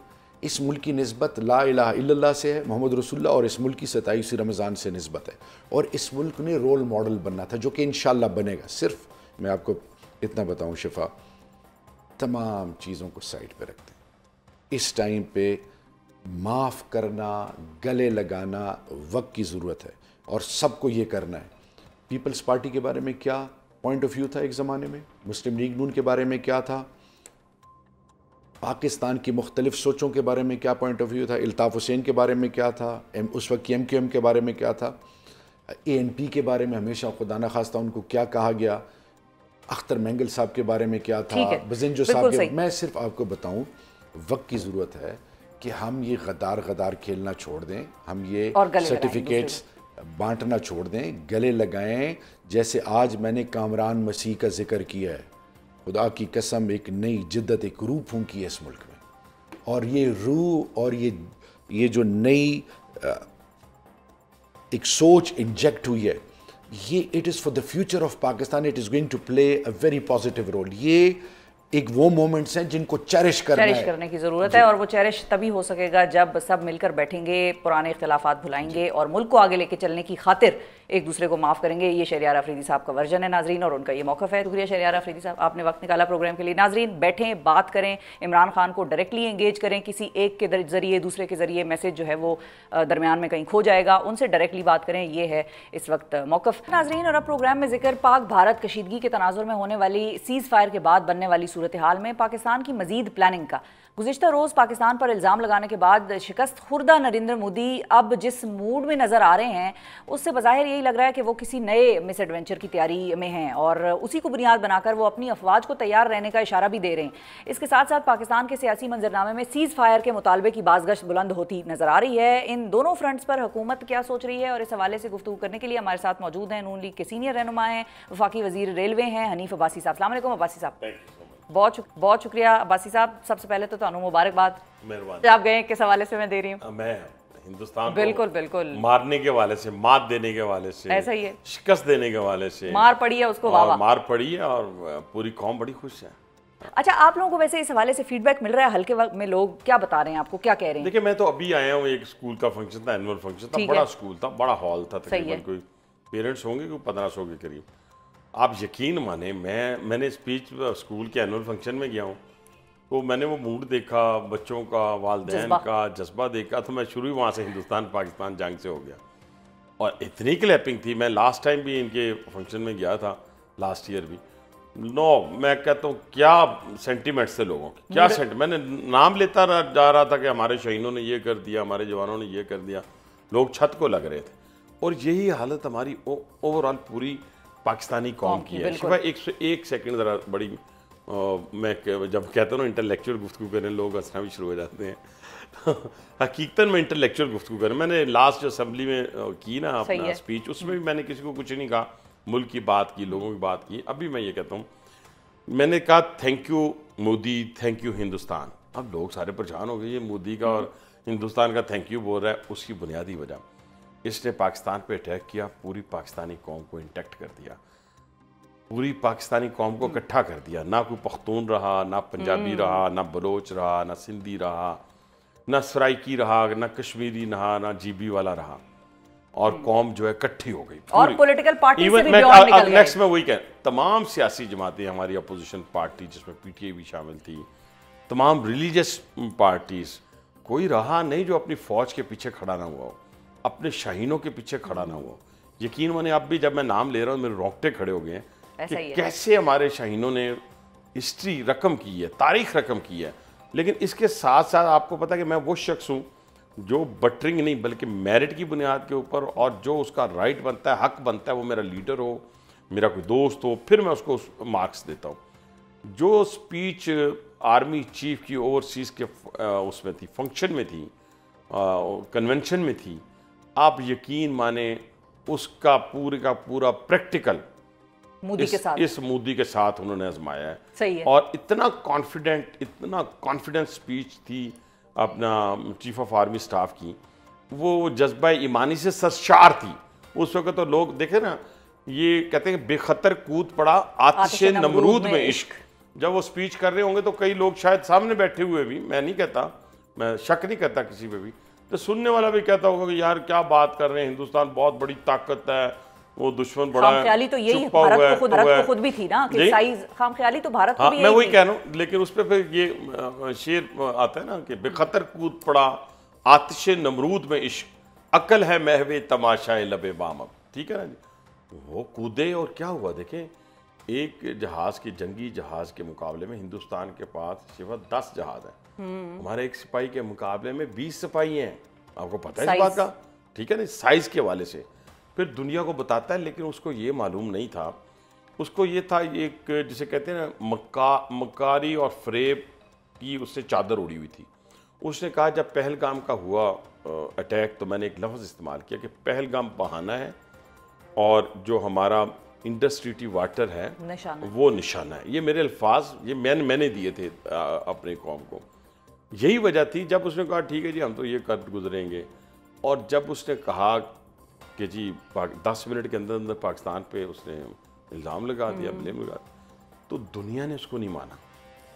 इस मुल्क की निस्बत ला इलाहा इल्लल्लाह से है, मोहम्मद रसूलुल्लाह, और इस मुल्क की 27 रमज़ान से निस्बत है। और इस मुल्क ने रोल मॉडल बनना था, जो कि इंशाअल्लाह बनेगा। सिर्फ मैं आपको इतना बताऊं शिफा, तमाम चीज़ों को साइड पे रखते हैं। इस टाइम पे माफ़ करना, गले लगाना वक्त की ज़रूरत है और सबको ये करना है। पीपल्स पार्टी के बारे में क्या पॉइंट ऑफ व्यू था एक ज़माने में, मुस्लिम लीग नून के बारे में क्या था, पाकिस्तान की मुख्तलिफ सोचों के बारे में क्या पॉइंट ऑफ व्यू था, इल्ताफ़ हुसैन के बारे में क्या था, उस वक्त MQM के बारे में क्या था, ANP के बारे में हमेशा खुदा न खास्ता उनको क्या कहा गया, अख्तर मैंगल साहब के बारे में क्या था, बजिंजो साहब के। मैं सिर्फ आपको बताऊं, वक्त की ज़रूरत है कि हम ये गदार खेलना छोड़ दें, हम ये सर्टिफिकेट्स बांटना छोड़ दें, गले लगाएं। जैसे आज मैंने कामरान मसीह का जिक्र किया है, खुदा की कसम एक नई जिद्दत, एक रूह फूंकी है इस मुल्क में। और ये रूह और ये जो नई एक सोच इंजेक्ट हुई है, ये it is for the future of Pakistan, it is going to play a very positive role. ये एक वो मोमेंट्स हैं जिनको चेरिश करने की ज़रूरत है, और वो चेरिश तभी हो सकेगा जब सब मिलकर बैठेंगे, पुराने इख्तिलाफात भुलाएंगे और मुल्क को आगे लेके चलने की खातिर एक दूसरे को माफ़ करेंगे। ये शहरियार अफरीदी साहब का वर्जन है नाजरीन, और उनका ये मौक़िफ़ है। शुक्रिया शहरियार अफरीदी साहब, आपने वक्त निकाला प्रोग्राम के लिए। नाजरीन बैठें, बात करें, इमरान खान को डायरेक्टली एंगेज करें, किसी एक के ज़रिए दूसरे के ज़रिए मैसेज जो है वो दरमियान में कहीं खो जाएगा, उनसे डायरेक्टली बात करें। ये है इस वक्त मौक़िफ़ नाजरीन। और अब प्रोग्राम में जिक्र पाक भारत कशीदगी के तनाजुर में होने वाली सीज़ फायर के बाद बनने वाली सूरत हाल में पाकिस्तान की मजीद प्लानिंग का। गुज़िश्ता रोज़ पाकिस्तान पर इल्ज़ाम लगाने के बाद शिकस्त खुर्दा नरेंद्र मोदी अब जिस मूड में नज़र आ रहे हैं, उससे बज़ाहिर यही लग रहा है कि वो किसी नए मिस एडवेंचर की तैयारी में हैं और उसी को बुनियाद बनाकर वो अपनी अफवाज को तैयार रहने का इशारा भी दे रहे हैं। इसके साथ साथ पाकिस्तान के सियासी मंजरनामे में सीज़ फायर के मुतालबे की बाज़गश्त बुलंद होती नज़र आ रही है। इन दोनों फ्रंट्स पर हुकूमत क्या सोच रही है, और इस हवाले से गुफ्तगू करने के लिए हमारे साथ मौजूद हैं नून लीग के सीनियर रहनुमा हैं, वफाकी वज़ीर रेलवे हैं, हनीफ अब्बासी साहब। अस्सलाम वालेकुम अब्बासी साहब। बहुत शुक्रिया अब्बासी साहब। सबसे पहले तो तानू मुबारकबाद, आप गए किस हवाले से मैं दे रही हूँ? मैं हिंदुस्तान बिल्कुल मारने के वाले से, मात देने के वाले से, ऐसा ही है, शिकस्त देने के वाले से मार पड़ी है उसको, वाह मार पड़ी है और पूरी कौम बड़ी खुश है। अच्छा, आप लोगों को वैसे इस हवाले से फीडबैक मिल रहा है हल्के वक्त में? लोग क्या बता रहे हैं आपको, क्या कह रहे हैं? देखिए, मैं तो अभी आया हूँ, एक स्कूल का फंक्शन था, एनुअल फंक्शन था, बड़ा स्कूल था, बड़ा हॉल था, तकरीबन कोई पेरेंट्स होंगे कोई 1500 के करीब। आप यकीन माने, मैंने स्पीच स्कूल के एनुअल फंक्शन में गया हूँ, तो मैंने वो मूड देखा, बच्चों का, वालिदैन का जज्बा देखा, तो मैं शुरू ही वहाँ से हिंदुस्तान पाकिस्तान जंग से हो गया। और इतनी क्लैपिंग थी, मैं लास्ट टाइम भी इनके फंक्शन में गया था, लास्ट ईयर भी। मैं कहता हूँ क्या सेंटिमेंट्स थे लोगों के, क्या मैंने नाम लेता जा रहा था कि हमारे शहीदों ने ये कर दिया, हमारे जवानों ने ये कर दिया, लोग छत को लग रहे थे। और यही हालत हमारी ओवरऑल पूरी पाकिस्तानी कौम की है। शिफा, एक सेकंड ज़रा बड़ी मैं जब कहता हूँ ना इंटेलेक्चुअल गुफ्तगू करें, लोग हंसना भी शुरू हो जाते हैं। हकीकतन में इंटेलेक्चुअल गुफ्तगू करें। मैंने लास्ट जो असेंबली में की ना अपना स्पीच, उसमें भी मैंने किसी को कुछ नहीं कहा, मुल्क की बात की, लोगों की बात की। अभी मैं ये कहता हूँ, मैंने कहा thank you Modi, thank you Hindustan. अब लोग सारे परेशान हो गए, ये मोदी का और हिंदुस्तान का थैंक यू बोल रहा है। उसकी बुनियादी वजह, इसने पाकिस्तान पे अटैक किया, पूरी पाकिस्तानी कौम को इंटैक्ट कर दिया, पूरी पाकिस्तानी कौम को इकट्ठा कर दिया। ना कोई पख्तून रहा, ना पंजाबी रहा, ना बलोच रहा, ना सिंधी रहा, ना सराइकी रहा, ना कश्मीरी रहा, ना जीबी वाला रहा, और कौम जो है इकट्ठी हो गई। और पॉलिटिकल पार्टी से भी नेक्स्ट में वही कह, तमाम सियासी जमातें, हमारी अपोजिशन पार्टी जिसमें PTI भी शामिल थी, तमाम रिलीजियस पार्टीज, कोई रहा नहीं जो अपनी फौज के पीछे खड़ा ना हुआ हो, अपने शाहीनों के पीछे खड़ा ना हुआ। यकीन माने, अब भी जब मैं नाम ले रहा हूँ मेरे रोंगटे खड़े हो गए हैं ऐसा ही है। कैसे हमारे शाहीनों ने हिस्ट्री रकम की है, तारीख रकम की है। लेकिन इसके साथ साथ आपको पता है कि मैं वो शख्स हूँ जो बटरिंग नहीं बल्कि मेरिट की बुनियाद के ऊपर, और जो उसका राइट बनता है, हक बनता है, वो मेरा लीडर हो, मेरा कोई दोस्त हो, फिर मैं उसको मार्क्स देता हूँ। जो स्पीच आर्मी चीफ की ओवरसीज़ के उसमें थी, फंक्शन में थी, कन्वेंशन में थी, आप यकीन माने उसका पूरे का पूरा प्रैक्टिकल इस मोदी के साथ उन्होंने आजमाया है। सही है। और इतना कॉन्फिडेंट स्पीच थी अपना चीफ ऑफ आर्मी स्टाफ की, वो जज्बा ईमानी से सरशार थी। उस वक्त तो लोग देखे ना, ये कहते हैं बेखतर कूद पड़ा आतिशे नमरूद में इश्क। जब वो स्पीच कर रहे होंगे तो कई लोग शायद सामने बैठे हुए भी, मैं नहीं कहता, मैं शक नहीं करता किसी पे भी, तो सुनने वाला भी कहता होगा कि यार क्या बात कर रहे हैं, हिंदुस्तान बहुत बड़ी ताकत है, वो दुश्मन बड़ा है। खामख्याली तो यही भारत को खुद भी थी ना कि साइज खामख्याली तो भारत को भी मैं वही कह रहा हूँ। लेकिन उस पर फिर ये शेर आता है ना कि बेखतर कूद पड़ा आतिशे नमरूद में इश्क, अकल है महवे तमाशाए लबे बामब। ठीक है ना जी, वो कूदे और क्या हुआ देखें, एक जहाज के जंगी जहाज के मुकाबले में हिंदुस्तान के पास सिर्फ 10 जहाज है, हमारे एक सिपाही के मुकाबले में 20 सिपाही हैं। आपको पता है इस बात का? ठीक है ना, साइज के हवाले से फिर दुनिया को बताता है। लेकिन उसको ये मालूम नहीं था, उसको ये था एक जिसे कहते हैं ना मकारी और फ्रेब की उससे चादर उड़ी हुई थी। उसने कहा जब पहलगाम का हुआ अटैक तो मैंने एक लफ्ज़ इस्तेमाल किया कि पहलगाम बहाना है और जो हमारा इंडस ट्रीटी वाटर है वो निशाना है। ये मेरे अल्फाज ये मैंने दिए थे अपने कौम को। यही वजह थी जब उसने कहा ठीक है जी हम तो ये कर गुजरेंगे, और जब उसने कहा कि जी 10 मिनट के अंदर अंदर पाकिस्तान पे उसने इल्ज़ाम लगा दिया, ब्लेम लगा दिया, तो दुनिया ने उसको नहीं माना।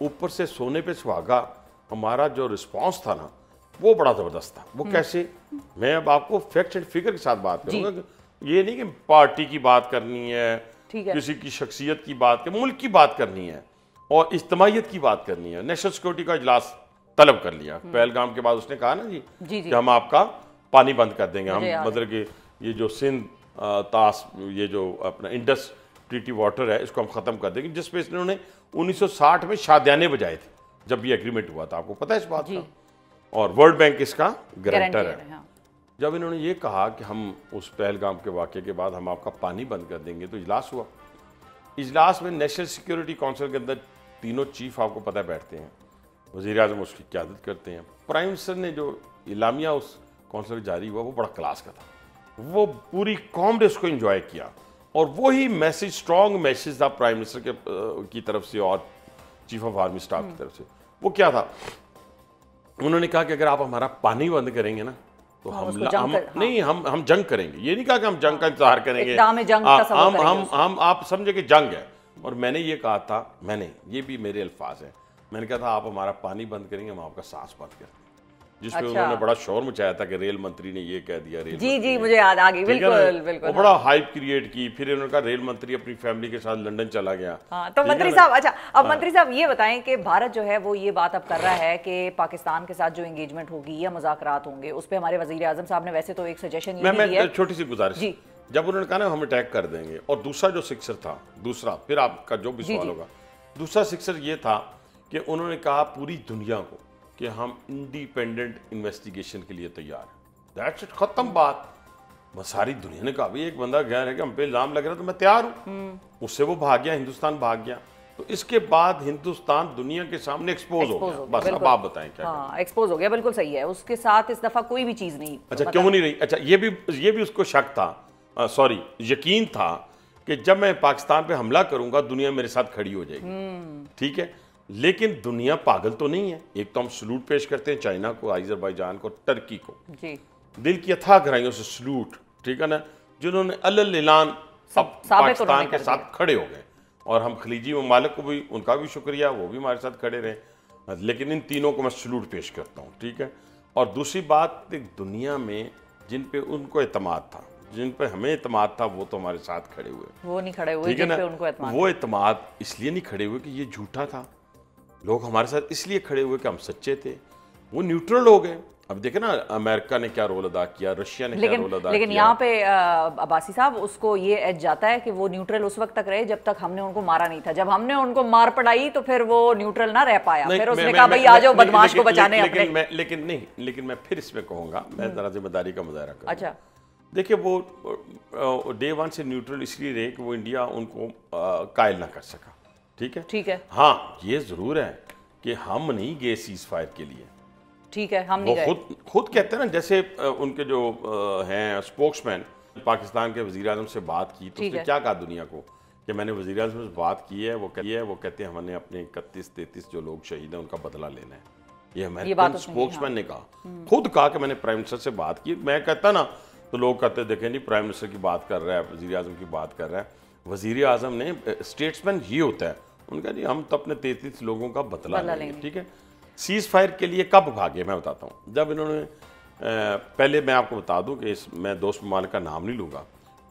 ऊपर से सोने पे सुहागा हमारा जो रिस्पांस था ना वो बड़ा ज़बरदस्त था। वो कैसे, मैं अब आपको फैक्ट एंड फिगर के साथ बात करूँगा। ये नहीं कि पार्टी की बात करनी है, किसी की शख्सियत की बात करनी, मुल्क की बात करनी है और इज्तमाहियत की बात करनी है। नेशनल सिक्योरिटी का इजलास तलब कर लिया पहलगाम के बाद। उसने कहा ना जी कि हम आपका पानी बंद कर देंगे, हम मतलब कि ये जो सिंध तास ये जो अपना इंडस ट्रीटी वाटर है इसको हम ख़त्म कर देंगे, जिस पे इन्होंने 1960 में शादियाने बजाए थे जब ये एग्रीमेंट हुआ था। आपको पता है इस बात का? और वर्ल्ड बैंक इसका गारंटर है। हाँ। जब इन्होंने ये कहा कि हम उस पहलगाम के वाक़े के बाद हम आपका पानी बंद कर देंगे तो इजलास हुआ। इजलास में नेशनल सिक्योरिटी काउंसिल के अंदर तीनों चीफ आपको पता है बैठते हैं, वज़ीर आज़म उसकी क़यादत करते हैं। प्राइम मिनिस्टर ने जो इलामिया उस काउंसिल में जारी हुआ वो बड़ा क्लास का था, वो पूरी कौम ने उसको एंजॉय किया। और वही मैसेज, स्ट्रॉन्ग मैसेज था प्राइम मिनिस्टर की तरफ से और चीफ ऑफ आर्मी स्टाफ की तरफ से। वो क्या था, उन्होंने कहा कि अगर आप हमारा पानी बंद करेंगे ना तो हम जंग करेंगे। ये नहीं कहा कि हम जंग का इंतजार करेंगे, हम आप समझे कि जंग है। और मैंने ये कहा था, ये भी मेरे अल्फाज हैं, मैंने कहा था आप हमारा पानी बंद करेंगे हम आपका सांस बंद करेंगे, जिस पे उन्होंने बड़ा शोर मचाया था कि रेल मंत्री ने ये कह दिया। जी मुझे याद आ गई, बिल्कुल वो बड़ा हाइप क्रिएट की। फिर उन्होंने कहा रेल मंत्री अपनी फैमिली के साथ लंदन चला गया। हाँ, तो मंत्री साहब, अच्छा अब मंत्री साहब ये बताएं कि भारत जो है वो ये बात अब कर रहा है कि पाकिस्तान के साथ जो एंगेजमेंट होगी या मुज़ाकरात होंगे उस पर हमारे वज़ीर आज़म साहब ने वैसे तो एक सजेशन ये भी दिया है। छोटी सी गुजारिश, जब उन्होंने कहा ना हम अटैक कर देंगे, और दूसरा जो सिक्सर था, दूसरा फिर आपका जो भी सवाल होगा, दूसरा सिक्सर ये था कि उन्होंने कहा पूरी दुनिया को कि हम इंडिपेंडेंट इन्वेस्टिगेशन के लिए तैयार हैं। दैट्स इट, खत्म बात। बस सारी दुनिया ने कहा भाई एक बंदा गया है कि हम पे इल्जाम लग रहा है तो मैं तैयार हूँ। उससे वो भाग गया, हिंदुस्तान भाग गया। तो इसके बाद हिंदुस्तान दुनिया के सामने एक्सपोज हो गया। बस अब आप बताएं क्या? हाँ, एक्सपोज हो गया, बिल्कुल सही है। उसके साथ इस दफा कोई भी चीज नहीं। अच्छा, क्यों नहीं रही? अच्छा, ये भी उसको शक था, सॉरी यकीन था कि जब मैं पाकिस्तान पे हमला करूंगा दुनिया मेरे साथ खड़ी हो जाएगी। ठीक है, लेकिन दुनिया पागल तो नहीं है। एक तो हम सलूट पेश करते हैं चाइना को, अज़रबैजान को, टर्की को, जी दिल की अथाह गहराइयों से सलूट, ठीक है ना, जिन्होंने अल-ऐलान पाकिस्तान के साथ खड़े हो गए। और हम खलीजी ममालिक को भी, उनका भी शुक्रिया, वो भी हमारे साथ खड़े रहे। लेकिन इन तीनों को मैं सलूट पेश करता हूँ। ठीक है, और दूसरी बात, दुनिया में जिन पे उनको एतमाद था, जिन पे हमें एतमाद था, वो तो हमारे साथ खड़े हुए, वो नहीं खड़े हुए। ठीक है ना, वो एतमाद इसलिए नहीं खड़े हुए कि ये झूठा था। लोग हमारे साथ इसलिए खड़े हुए कि हम सच्चे थे। वो न्यूट्रल हो गए। अब देखे ना अमेरिका ने क्या रोल अदा किया, रशिया ने क्या रोल अदा लेकिन किया। यहाँ पे अब्बासी साहब उसको ये एज जाता है कि वो न्यूट्रल उस वक्त तक रहे जब तक हमने उनको मारा नहीं था। जब हमने उनको मार पड़ाई तो फिर वो न्यूट्रल ना रह पाया, फिर उसने कहा भाई आ जाओ बदमाश को बचाने अपने। लेकिन मैं फिर इसमें कहूंगा, मैं जरा जिम्मेदारी का मुजाहरा करूंगा। अच्छा, देखिए वो डे वन से न्यूट्रल इसलिए रहे कि वो इंडिया उनको कायल ना कर सका। ठीक है, ठीक है। हाँ ये जरूर है कि हम नहीं गए सीज फायर के लिए। ठीक है, हम नहीं गए। खुद कहते हैं ना, जैसे उनके जो हैं स्पोक्समैन, पाकिस्तान के वजीर आजम से बात की तो उसने क्या कहा दुनिया को कि मैंने वजीर आजम से बात की है, वो कहते हैं हमने अपने 31-33 जो लोग शहीद हैं उनका बदला लेना है। ये अमेरिकन स्पोक्समैन ने कहा, खुद कहा कि मैंने प्राइम मिनिस्टर से बात की। मैं कहता ना तो लोग कहते देखें नहीं प्राइम मिनिस्टर की बात कर रहा है, वजीर आजम की बात कर रहा है। वजीर आजम ने, स्टेट्समैन ये होता है, उनका जी हम तो अपने 33 लोगों का बदला लेंगे। ठीक है, सीज फायर के लिए कब भागे मैं बताता हूँ। जब इन्होंने पहले मैं आपको बता दूं कि मैं दोस्त ममालिक का नाम नहीं लूँगा,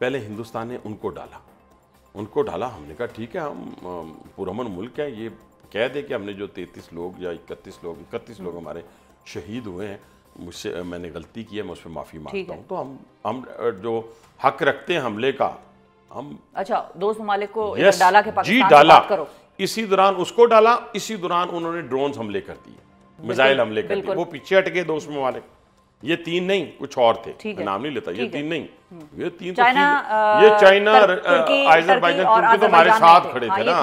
पहले हिंदुस्तान ने उनको डाला। हमने कहा ठीक है, हम पुरअमन मुल्क है, ये कह दे कि हमने जो 33 लोग या 31 लोग हमारे शहीद हुए हैं, मुझसे मैंने गलती की है, मैं उस पर माफ़ी मांगता हूँ। तो हम जो हक रखते हैं हमले का, हम अच्छा दोस्त ममालिक को yes, डाला के पाकिस्तान जी डाला, बात करो। इसी दौरान उसको डाला, इसी दौरान उन्होंने ड्रोन हमले कर दिए, मिसाइल हमले कर दिए। वो पीछे हट गए दोस्त ममालिक। ये 3 नहीं, कुछ और थे, मैं नाम नहीं लेता। ये 3 नहीं, ये 3 तो ये चाइना, अजरबैजान, तुर्की तो हमारे साथ खड़े थे ना।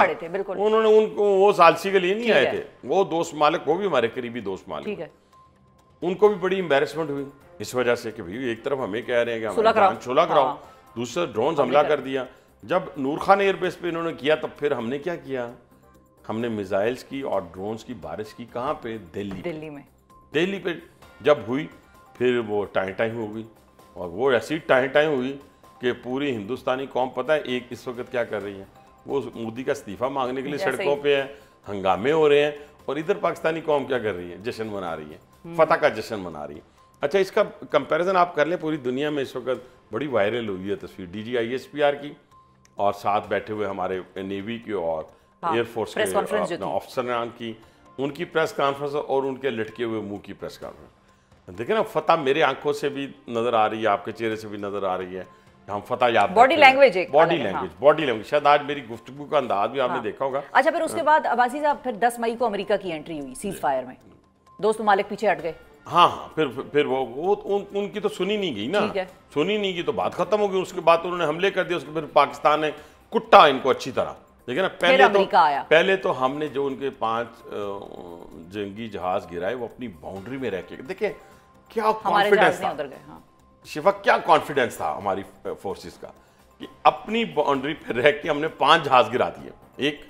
उन्होंने उनको वो सालसी के लिए नहीं आए थे, वो दोस्त ममालिक, वो भी हमारे करीबी दोस्त ममालिक। उनको भी बड़ी एम्बेरसमेंट हुई इस वजह से कि भाई एक तरफ हमें कह रहे हैं कि सुलह कराओ, दूसरा ड्रोन हमला कर दिया। जब नूर खान एयरबेस पे इन्होंने किया तब फिर हमने क्या किया, हमने मिसाइल्स की और ड्रोन्स की बारिश की। कहाँ पे? दिल्ली पे जब हुई फिर वो टाइम हो गई, और वो ऐसी टाइम हुई कि पूरी हिंदुस्तानी कौम, पता है एक इस वक्त क्या कर रही है, वो मोदी का इस्तीफा मांगने के लिए सड़कों पे है, हंगामे हो रहे हैं, और इधर पाकिस्तानी कौम क्या कर रही है, जश्न मना रही है, फतह का जश्न मना रही है। अच्छा, इसका कंपैरिजन आप कर लें, पूरी दुनिया में इस वक्त बड़ी वायरल हुई है तस्वीर DGISPR की, और साथ बैठे हुए हमारे नेवी की और एयरफोर्स के ऑफिसरान की, उनकी प्रेस कॉन्फ्रेंस और उनके लटके हुए मुंह की प्रेस कॉन्फ्रेंस। देखे ना, फतह मेरे आंखों से भी नजर आ रही है, आपके चेहरे से भी नजर आ रही है, हम फतह याद, बॉडी लैंग्वेज, शायद आज मेरी गुफ्तगू का अंदाज भी आपने देखा होगा। अच्छा, फिर उसके बाद अब्बासी साहब फिर 10 मई को अमेरिका की एंट्री हुई सीज फायर में, दोस्त ममालिक पीछे हट गए। हाँ, फिर वो उनकी तो सुनी नहीं गई ना, सुनी नहीं गई तो बात खत्म हो गई। उसके बाद उन्होंने हमले कर दिए, उसके फिर पाकिस्तान ने कुट्टा इनको अच्छी तरह। देखिए ना, पहले तो हमने जो उनके 5 जंगी जहाज गिराए, वो अपनी बाउंड्री में रह के, देखिए क्या कॉन्फिडेंस था शिफा, क्या कॉन्फिडेंस था हमारी फोर्सेस का कि अपनी बाउंड्री पर रह के हमने 5 जहाज गिरा दिए। एक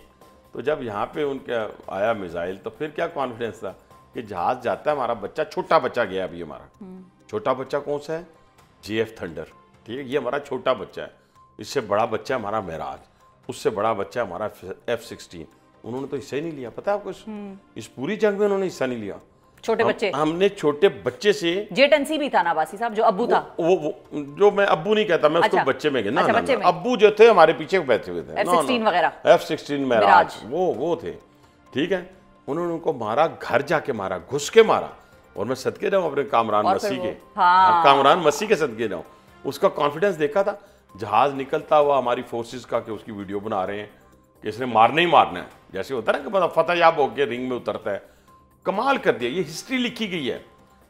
तो जब यहाँ पे उनका आया मिसाइल, तो फिर क्या कॉन्फिडेंस था कि जहाज जाता है, हमारा बच्चा, छोटा बच्चा गया अभी हमारा, छोटा बच्चा कौन सा है, JF थंडर। ठीक है, ये हमारा छोटा बच्चा है, इससे बड़ा बच्चा है हमारा मेराज, उससे बड़ा बच्चा है हमारा F-16। उन्होंने तो हिस्सा ही नहीं लिया, पता है आपको, इस पूरी जंग में उन्होंने हिस्सा नहीं लिया। छोटे बच्चे, हमने छोटे बच्चे से, J-10C भी था ना अब्बासी साहब, जो अब्बू था, वो जो मैं अब्बू नहीं कहता, मैं उसको बच्चे में गया ना, अब्बू जो थे हमारे पीछे बैठे हुए थे, F-16 वगैरह, F-16 मेराज, वो थे। ठीक है, उन्होंने उनको मारा, घर जाके मारा, घुस के मारा, और मैं सदके जाऊं अपने कामरान मसीह के, कामरान मसीह के सदके जाऊं। उसका कॉन्फिडेंस देखा था, जहाज निकलता हुआ हमारी फोर्सेस का, कि उसकी वीडियो बना रहे हैं कि इसने मारना ही मारना है, जैसे होता है ना कि मतलब फतह याब होकर रिंग में उतरता है। कमाल कर दिया, ये हिस्ट्री लिखी गई है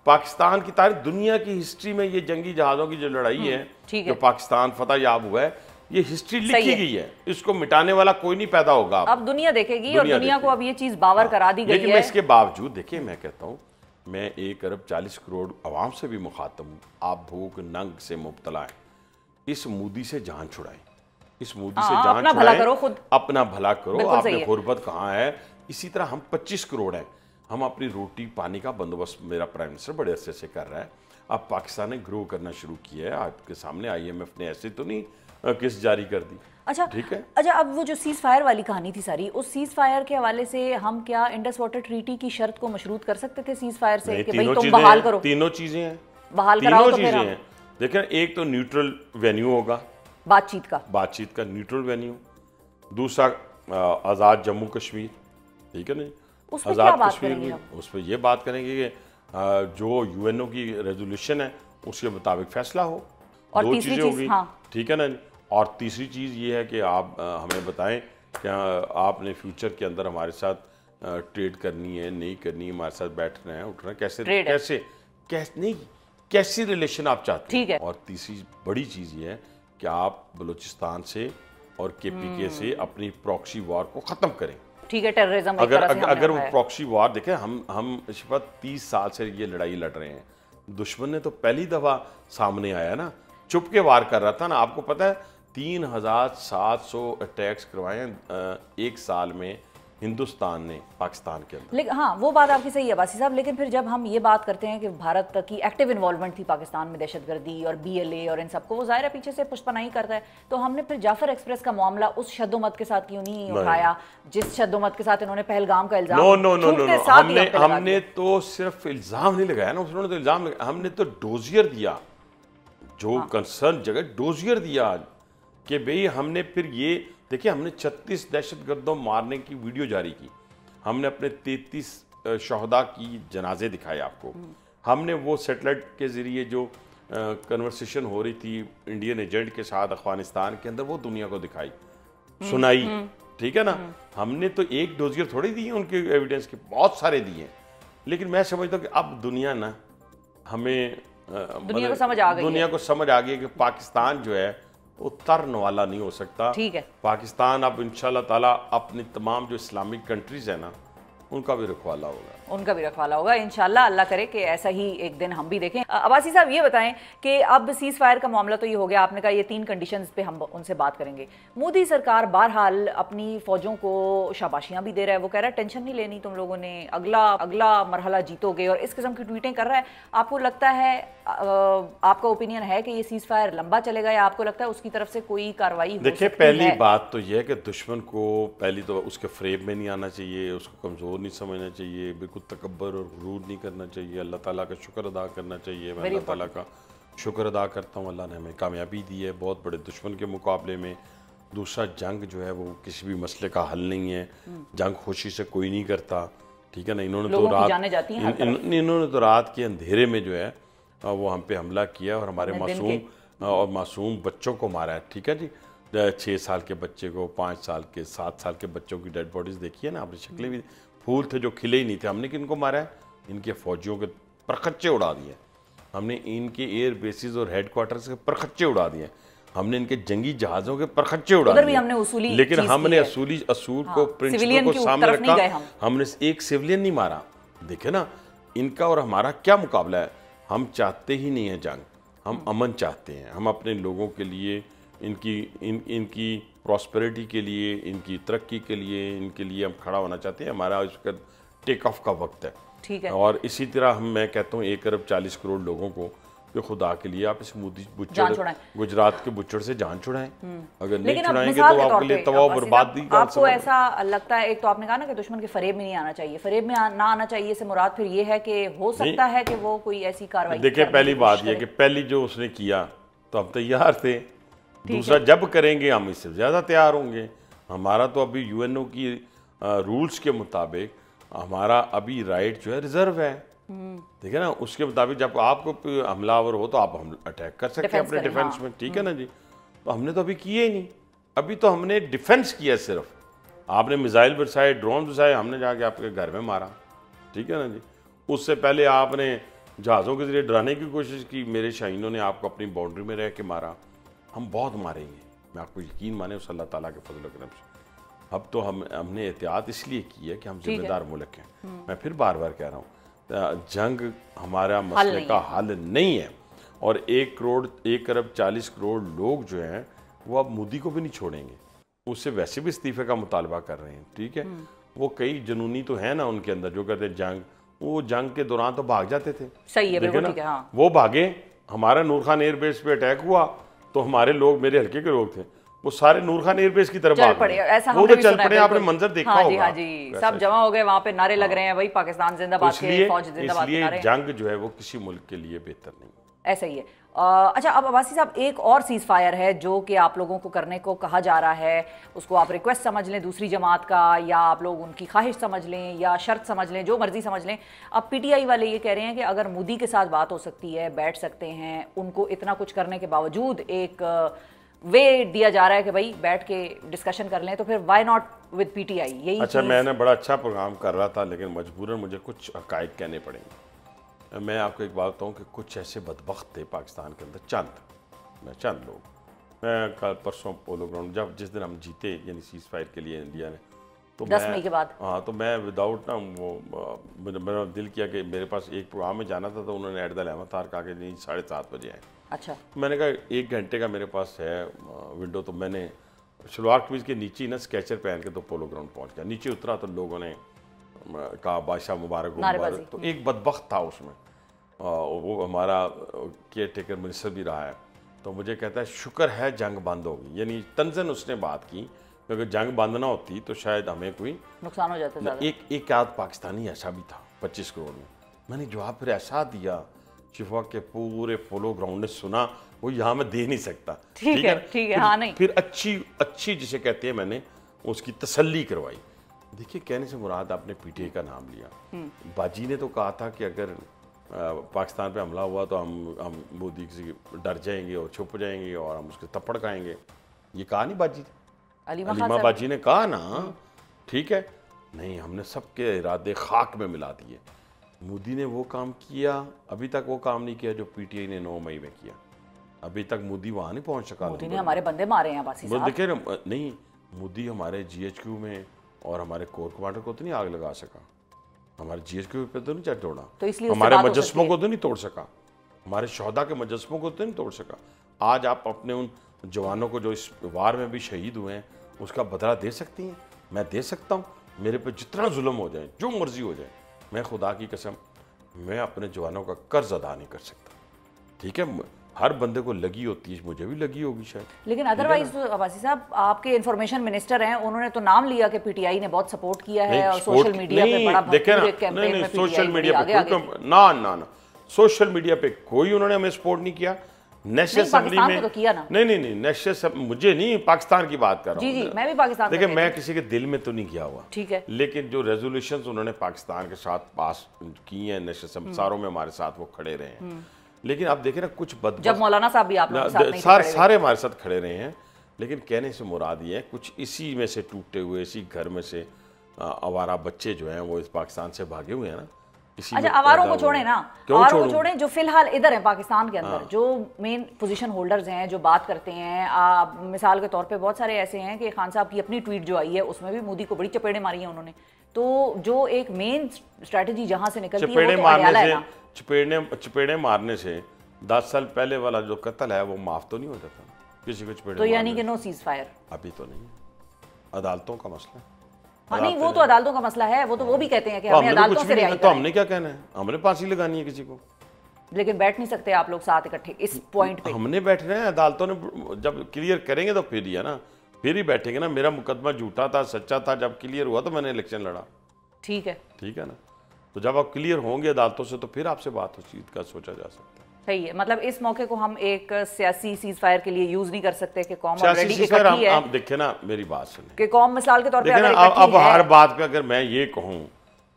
पाकिस्तान की तारीख, दुनिया की हिस्ट्री में ये जंगी जहाज़ों की जो लड़ाई है, जो पाकिस्तान फतह याब हुआ है, ये हिस्ट्री लिखी गई है, इसको मिटाने वाला कोई नहीं पैदा होगा। अब दुनिया देखेगी, और दुनिया को अब ये चीज बावर करा दी गई है। लेकिन मैं इसके बावजूद, देखिए मैं कहता हूँ, मैं 1 अरब 40 करोड़ आवाम से भी मुखातब हूँ, आप भूख नंग से मुब्तला है, इस मोदी से जान छुड़ाएं, इस मोदी से जान अपना भला करो, खुद अपना भला करो, आपने गुर्बत कहाँ है। इसी तरह हम 25 करोड़ हैं, हम अपनी रोटी पानी का बंदोबस्त मेरा प्राइम मिनिस्टर बड़े अरसे से कर रहा है। अब पाकिस्तान ने ग्रो करना शुरू किया है, आपके सामने IMF ने ऐसे तो नहीं किस जारी कर दी। अच्छा, ठीक है। अच्छा, अब वो जो सीज फायर वाली कहानी थी सारी, उस सीज फायर के हवाले से हम क्या इंडस वाटर ट्रीटी की शर्त को मशरूत कर सकते थे सीज फायर से, कि भाई तुम बहाल करो? तीनों चीजें हैं, बहाल कराओ तो फिर हम, देखिए एक तो न्यूट्रल वेन्यू होगा, बातचीत का न्यूट्रल वेन्यू, दूसरा आज़ाद जम्मू कश्मीर, ठीक है ना, आज़ाद कश्मीर में उस पर ये बात करेंगे कि जो यूएनओ की रेजोल्यूशन है उसके मुताबिक फैसला हो। और दो तीसरी चीज़ें चीज, होगी, हाँ, ठीक है ना। और तीसरी चीज़ ये है कि आप हमें बताएं क्या आपने फ्यूचर के अंदर हमारे साथ ट्रेड करनी है, नहीं करनी है, हमारे साथ बैठना है, उठना है, कैसी रिलेशन आप चाहते हैं। और तीसरी बड़ी चीज़ ये है कि आप बलूचिस्तान से और केपीके से अपनी प्रॉक्सी वॉर को ख़त्म करें। ठीक है, टेररिज्म अगर वो प्रॉक्सी वॉर देखें, हम शिफा 30 साल से ये लड़ाई लड़ रहे हैं। दुश्मन ने तो पहली दफ़ा सामने आया ना, चुप के वार कर रहा था ना। आपको पता है 3700 अटैक्स करवाए हैं एक साल में हिंदुस्तान ने पाकिस्तान के अंदर। लेकिन हाँ, वो बात आपकी सही है वासी साहब, लेकिन फिर जब हम ये बात करते हैं कि भारत की एक्टिव इन्वॉल्वमेंट थी पाकिस्तान में दहशतगर्दी और BLA और इन सबको, वो ज़ाहिर है पीछे से पुष्पनाही करता है। तो हमने फिर जाफर एक्सप्रेस का मामला उस शद्दोमत के साथ क्यों नहीं उठाया जिस शद्दोमत के साथ इन्होंने पहलगाम का इल्जाम? हमने तो सिर्फ इल्जाम नहीं लगाया ना, उन्होंने तो इल्जाम, हमने तो डोजियर दिया, जो कंसर्न जगह डोजियर दिया कि भाई हमने फिर ये देखिए, हमने 36 दहशतगर्दों मारने की वीडियो जारी की, हमने अपने 33 शहदा की जनाजे दिखाए आपको, हमने वो सेटेलाइट के ज़रिए जो कन्वर्सेशन हो रही थी इंडियन एजेंट के साथ अफगानिस्तान के अंदर, वो दुनिया को दिखाई, सुनाई, ठीक है ना। हमने तो एक डोजियर थोड़ी दिए, उनके एविडेंस के बहुत सारे दिए। लेकिन मैं समझता हूँ कि अब दुनिया ना हमें दुनिया को समझ आ गई कि पाकिस्तान जो है वो तर्न वाला नहीं हो सकता। ठीक है, पाकिस्तान अब इंशाल्लाह ताला अपनी तमाम जो इस्लामिक कंट्रीज है ना, उनका भी रखवाला होगा, इंशाल्लाह। अल्लाह करे कि ऐसा ही एक दिन हम भी देखें। अब्बासी साहब ये बताएं कि अब सीज फायर का मामला तो ये हो गया, आपने कहा ये 3 कंडीशंस पे हम उनसे बात करेंगे। मोदी सरकार बहरहाल अपनी फौजों को शाबाशियां भी दे रहा है, वो कह रहा है टेंशन नहीं लेनी तुम लोगों ने, अगला मरहला जीतोगे, और इस किस्म की ट्वीटें कर रहा है। आपको लगता है, आपका ओपिनियन है कि ये सीज फायर लंबा चलेगा, या आपको लगता है उसकी तरफ से कोई कार्रवाई? देखिए, पहली बात तो यह है कि दुश्मन को पहली तो उसके फ्रेम में नहीं आना चाहिए, उसको कमजोर नहीं समझना चाहिए, बिल्कुल तकब्बर और गुरूर नहीं करना चाहिए, अल्लाह ताला का शुक्र अदा करना चाहिए। मैं अल्लाह ताला का शुक्र अदा करता हूँ, अल्लाह ने हमें कामयाबी दी है बहुत बड़े दुश्मन के मुकाबले में। दूसरा, जंग जो है वो किसी भी मसले का हल नहीं है, जंग खुशी से कोई नहीं करता, ठीक है ना। इन्होंने तो रात के अंधेरे में जो है वो हम पे हमला किया और हमारे मासूम बच्चों को मारा है, ठीक है जी। 6 साल के बच्चे को, 5 साल के, 7 साल के बच्चों की डेड बॉडीज देखी है ना आपने, शक्लें भी, फूल थे जो खिले ही नहीं थे। हमने किनको मारा है? इनके फौजियों के परखच्चे उड़ा दिए, हमने इनके एयर बेसिस और हेडक्वार्टर्स के परखच्चे उड़ा दिए, हमने इनके जंगी जहाज़ों के परखच्चे उड़ा दिए। लेकिन हमने असूल को, प्रिंसिपल को सामने रखा, हमने एक सिविलियन नहीं मारा। देखे ना, इनका और हमारा क्या मुकाबला है। हम चाहते ही नहीं है जंग, हम अमन चाहते हैं। हम अपने लोगों के लिए, इनकी प्रॉस्पेरिटी के लिए, इनकी तरक्की के लिए, इनके लिए हम खड़ा होना चाहते हैं। हमारा इसका टेक ऑफ का वक्त है, ठीक है। और इसी तरह मैं कहता हूँ 1 अरब 40 करोड़ लोगों को कि खुदा के लिए आप इस मोदी बुच्चड़, गुजरात के बुच्चड़ से जान छुड़ाएं। अगर नहीं छुड़ाएंगे तो आपके लिए तबाह बर्बादी का। आपको ऐसा लगता है, एक तो आपने कहा ना कि दुश्मन के फरेब में नहीं आना चाहिए, फरेब में ना आना चाहिए से मुराद फिर ये है कि हो सकता है कि वो कोई ऐसी कार्रवाई। देखिए, पहली बात यह कि पहली जो उसने किया तो हम तैयार थे, दूसरा जब करेंगे हम इससे ज़्यादा तैयार होंगे। हमारा तो अभी यूएनओ की रूल्स के मुताबिक हमारा अभी राइट जो है रिजर्व है, ठीक है ना। उसके मुताबिक जब आपको हमलावर हो तो आप हम अटैक कर सकते हैं अपने डिफेंस में, ठीक है ना जी। तो हमने तो अभी किए ही नहीं, अभी तो हमने डिफेंस किया सिर्फ। आपने मिसाइल बरसाए, ड्रोन बरसाए, हमने जाके आपके घर में मारा, ठीक है ना जी। उससे पहले आपने जहाज़ों के जरिए डराने की कोशिश की, मेरे शाहीनों ने आपको अपनी बाउंड्री में रह के मारा। हम बहुत मारेंगे, मैं आपको यकीन माने उस अल्लाह ताला के फजल करम से। अब तो हमने एहतियात इसलिए की है कि हम जिम्मेदार मुल्क हैं। मैं फिर बार बार कह रहा हूँ, जंग हमारा मसले का हल नहीं है। और 1 अरब 40 करोड़ लोग जो हैं वो अब मोदी को भी नहीं छोड़ेंगे, उससे वैसे भी इस्तीफे का मुतालबा कर रहे हैं, ठीक है। वो कई जुनूनी तो है ना उनके अंदर जो कहते हैं जंग, वो जंग के दौरान तो भाग जाते थे, सही है, बिल्कुल ठीक है, हाँ। वो भागे, हमारा नूर खान एयरबेस पे अटैक हुआ तो हमारे लोग, मेरे हल्के के लोग थे, वो सारे नूर खान एयरबेस की तरफ भाग पड़े, वो तो चल पड़े। आपने मंजर देखा होगा, हाँ जी, सब जमा हो गए वहां पे, नारे लग रहे हैं, भाई पाकिस्तान जिंदाबाद के, फौज जिंदाबाद के नारे। जंग जो है वो किसी मुल्क के लिए बेहतर नहीं। ऐसा ही है। अच्छा, अब अब्बासी साहब, एक और सीज फायर है जो कि आप लोगों को करने को कहा जा रहा है, उसको आप रिक्वेस्ट समझ लें दूसरी जमात का, या आप लोग उनकी ख्वाहिश समझ लें, या शर्त समझ लें, जो मर्जी समझ लें। अब पीटीआई वाले ये कह रहे हैं कि अगर मोदी के साथ बात हो सकती है, बैठ सकते हैं, उनको इतना कुछ करने के बावजूद एक वे दिया जा रहा है कि भाई बैठ के डिस्कशन कर लें, तो फिर वाई नॉट विद पीटीआई? यही अच्छा, मैंने बड़ा अच्छा प्रोग्राम कर रहा था, लेकिन मजबूरन मुझे कुछ हकायक कहने पड़ेंगे। मैं आपको एक बात बताऊँ कि कुछ ऐसे बदबख्त थे पाकिस्तान के अंदर, चंद लोग। मैं कल परसों पोलो ग्राउंड जब जिस दिन हम जीते, यानी सीज फायर के लिए इंडिया ने, तो 10 मई के बाद, हाँ, तो मैं विदाउट ना वो मेरा दिल किया कि मेरे पास एक प्रोग्राम में जाना था, तो उन्होंने एट द अहमद तार कहा कि नहीं 7:30 बजे आए। अच्छा, मैंने कहा 1 घंटे का मेरे पास है विंडो, तो मैंने शलवार कमीज के नीचे ही ना स्केचर पहन के तो पोलो ग्राउंड पहुंच गया। नीचे उतरा तो लोगों ने कहा बादशाह मुबारक हो मुबारक। तो एक बदबख्त था उसमें, वो हमारा केयर टेकर मिनिस्टर भी रहा है, तो मुझे कहता है शुक्र है जंग बंद होगी, यानी तंजन उसने बात की, अगर जंग बंद ना होती तो शायद हमें कोई नुकसान हो जाता। एक आध पाकिस्तानी ऐसा भी था 25 करोड़ में। मैंने जवाब फिर ऐसा दिया, शिफा के पूरे पोलो ग्राउंड ने सुना, वो यहाँ मैं दे नहीं सकता। ठीक है, हाँ, नहीं फिर अच्छी जिसे कहते हैं, मैंने उसकी तसल्ली करवाई। देखिए, कहने से मुराद आपने पीटीआई का नाम लिया। बाजी ने तो कहा था कि अगर पाकिस्तान पे हमला हुआ तो हम मोदी से डर जाएंगे और छुप जाएंगे और हम उसके थप्पड़ खाएंगे। ये कहा नहीं बाजी, अलीमा बाजी ने कहा ना, ठीक है। नहीं, हमने सबके इरादे खाक में मिला दिए। मोदी ने वो काम किया, अभी तक वो काम नहीं किया जो पीटीआई ने 9 मई में किया। अभी तक मोदी वहाँ नहीं पहुँच सका। मोदी ने हमारे बंदे मारे हैं अब्बासी साहब। देखिए नहीं, मोदी हमारे जीएचक्यू में और हमारे कोर कमांडर को तो नहीं आग लगा सका, हमारे जीएचक्यू पे तो नहीं चढ़ तोड़ा, तो इसलिए हमारे मुजस्मों को तो नहीं तोड़ सका, हमारे शोहदा के मुजस्मों को तो नहीं तोड़ सका। आज आप अपने उन जवानों को जो इस वार में भी शहीद हुए हैं उसका बदला दे सकती हैं? मैं दे सकता हूँ। मेरे पे जितना जुल्म हो जाए, जो मर्जी हो जाए, मैं खुदा की कसम मैं अपने जवानों का कर्ज अदा नहीं कर सकता। ठीक है, हर बंदे को लगी होती है, मुझे भी लगी होगी शायद। लेकिन अदरवाइज अब्बासी साहब, आपके इंफॉर्मेशन मिनिस्टर हैं, उन्होंने तो नाम लिया कि पीटीआई ने बहुत सपोर्ट किया है और सोशल मीडिया पे बड़ा भरपूर एक कैंपेन में सोशल मीडिया पे ना सोशल मीडिया पे कोई उन्होंने हमें सपोर्ट नहीं किया। नेशनल असेंबली में तो किया ना। नहीं नेशनल, मुझे नहीं, पाकिस्तान की बात कर रहा हूँ। जी, मैं भी पाकिस्तान। देखिए, मैं किसी के दिल में तो नहीं गया हुआ, ठीक है, लेकिन जो रेजोल्यूशंस उन्होंने पाकिस्तान के साथ पास की हैं नेशनल असेंबली, सारों में हमारे साथ वो खड़े रहे हैं। लेकिन आप देखें ना, कुछ जब मौलाना साहब भी आप लोगों के साथ नहीं थे, सारे हमारे साथ खड़े रहे हैं। लेकिन कहने से मुराद ये है, कुछ इसी में से टूटे हुए, इसी घर में से आवारा बच्चे जो हैं वो इस पाकिस्तान से भागे हुए हैं ना। अच्छा, आवारों को छोड़ें ना, आवारों को छोड़ें जो फिलहाल इधर हैं पाकिस्तान के अंदर, जो मेन पोजीशन होल्डर्स हैं, जो बात करते हैं। मिसाल के तौर पे बहुत सारे ऐसे हैं कि खान साहब की अपनी ट्वीट जो आई है उसमें भी मोदी को बड़ी चपेड़े मारी हैं उन्होंने। तो जो एक मेन स्ट्रेटजी जहां से निकलती है, चपेड़े मारने से 10 साल पहले वाला जो कत्ल है वो माफ तो नहीं हो जाता किसी को चपेड़े? तो यानी कि नो सीज फायर अभी तो नहीं, अदालतों का मसला है। हाँ, नहीं, वो तो अदालतों का मसला है, वो भी कहते हैं कि हमें अदालतों से रिहाई तो हमने क्या कहना है, हमने फांसी लगानी है किसी को? लेकिन बैठ नहीं सकते आप लोग साथ इकट्ठे इस पॉइंट पे। हमने बैठ रहे हैं, अदालतों ने जब क्लियर करेंगे तो फिर ही है ना, फिर ही बैठेंगे ना। मेरा मुकदमा झूठा था, सच्चा था, जब क्लियर हुआ तो मैंने इलेक्शन लड़ा। ठीक है ना, तो जब आप क्लियर होंगे अदालतों से तो फिर आपसे बात उस चीज का सोचा जा सकता है। सही है, मतलब इस मौके को हम एक सियासी सीज फायर के लिए यूज नहीं कर सकते कि कौम ऑलरेडी इकट्ठी है। आप देखिए ना, मेरी बात सुनिए कि कौम मिसाल के तौर पे अगर अब हर बात पे अगर मैं ये कहूँ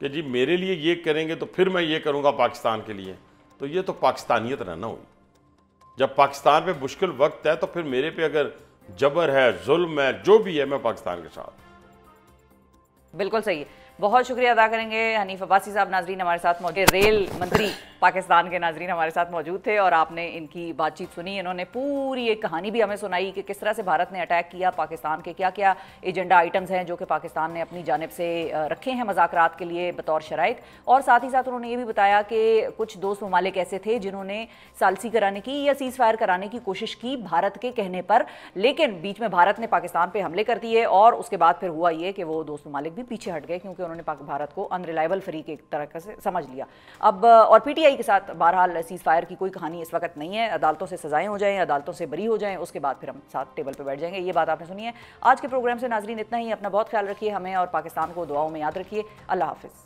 कि जी मेरे लिए ये करेंगे तो फिर मैं ये करूँगा पाकिस्तान के लिए, तो ये तो पाकिस्तानियत रहना हुई। जब पाकिस्तान पे मुश्किल वक्त है तो फिर मेरे पे अगर जबर है, जुल्म है, जो भी है, मैं पाकिस्तान के साथ। बिल्कुल सही है। बहुत शुक्रिया अदा करेंगे हनीफ अब्बासी साहब। नाजरीन हमारे साथ मौजूद, रेल मंत्री पाकिस्तान के नाजरीन हमारे साथ मौजूद थे और आपने इनकी बातचीत सुनी। इन्होंने पूरी एक कहानी भी हमें सुनाई कि किस तरह से भारत ने अटैक किया, पाकिस्तान के क्या क्या एजेंडा आइटम्स हैं जो कि पाकिस्तान ने अपनी जानिब से रखे हैं मज़ाकरात के लिए बतौर शराइत। और साथ ही साथ उन्होंने ये भी बताया कि कुछ दोस्त ममालिक ऐसे थे जिन्होंने सालसी कराने की या सीज़ फायर कराने की कोशिश की भारत के कहने पर, लेकिन बीच में भारत ने पाकिस्तान पर हमले कर दिए और उसके बाद फिर हुआ ये कि वो दोस्त ममालिक भी पीछे हट गए क्योंकि उन्होंने भारत को अनरिलायबल फरीक एक तरह से समझ लिया। अब और पीटीआई के साथ बहरहाल सीज फायर की कोई कहानी इस वक्त नहीं है। अदालतों से सजाएं हो जाएं, अदालतों से बरी हो जाएं, उसके बाद फिर हम साथ टेबल पर बैठ जाएंगे। ये बात आपने सुनी है। आज के प्रोग्राम से नाजरीन इतना ही। अपना बहुत ख्याल रखिए, हमें और पाकिस्तान को दुआओं में याद रखिए। अल्लाह हाफिज़।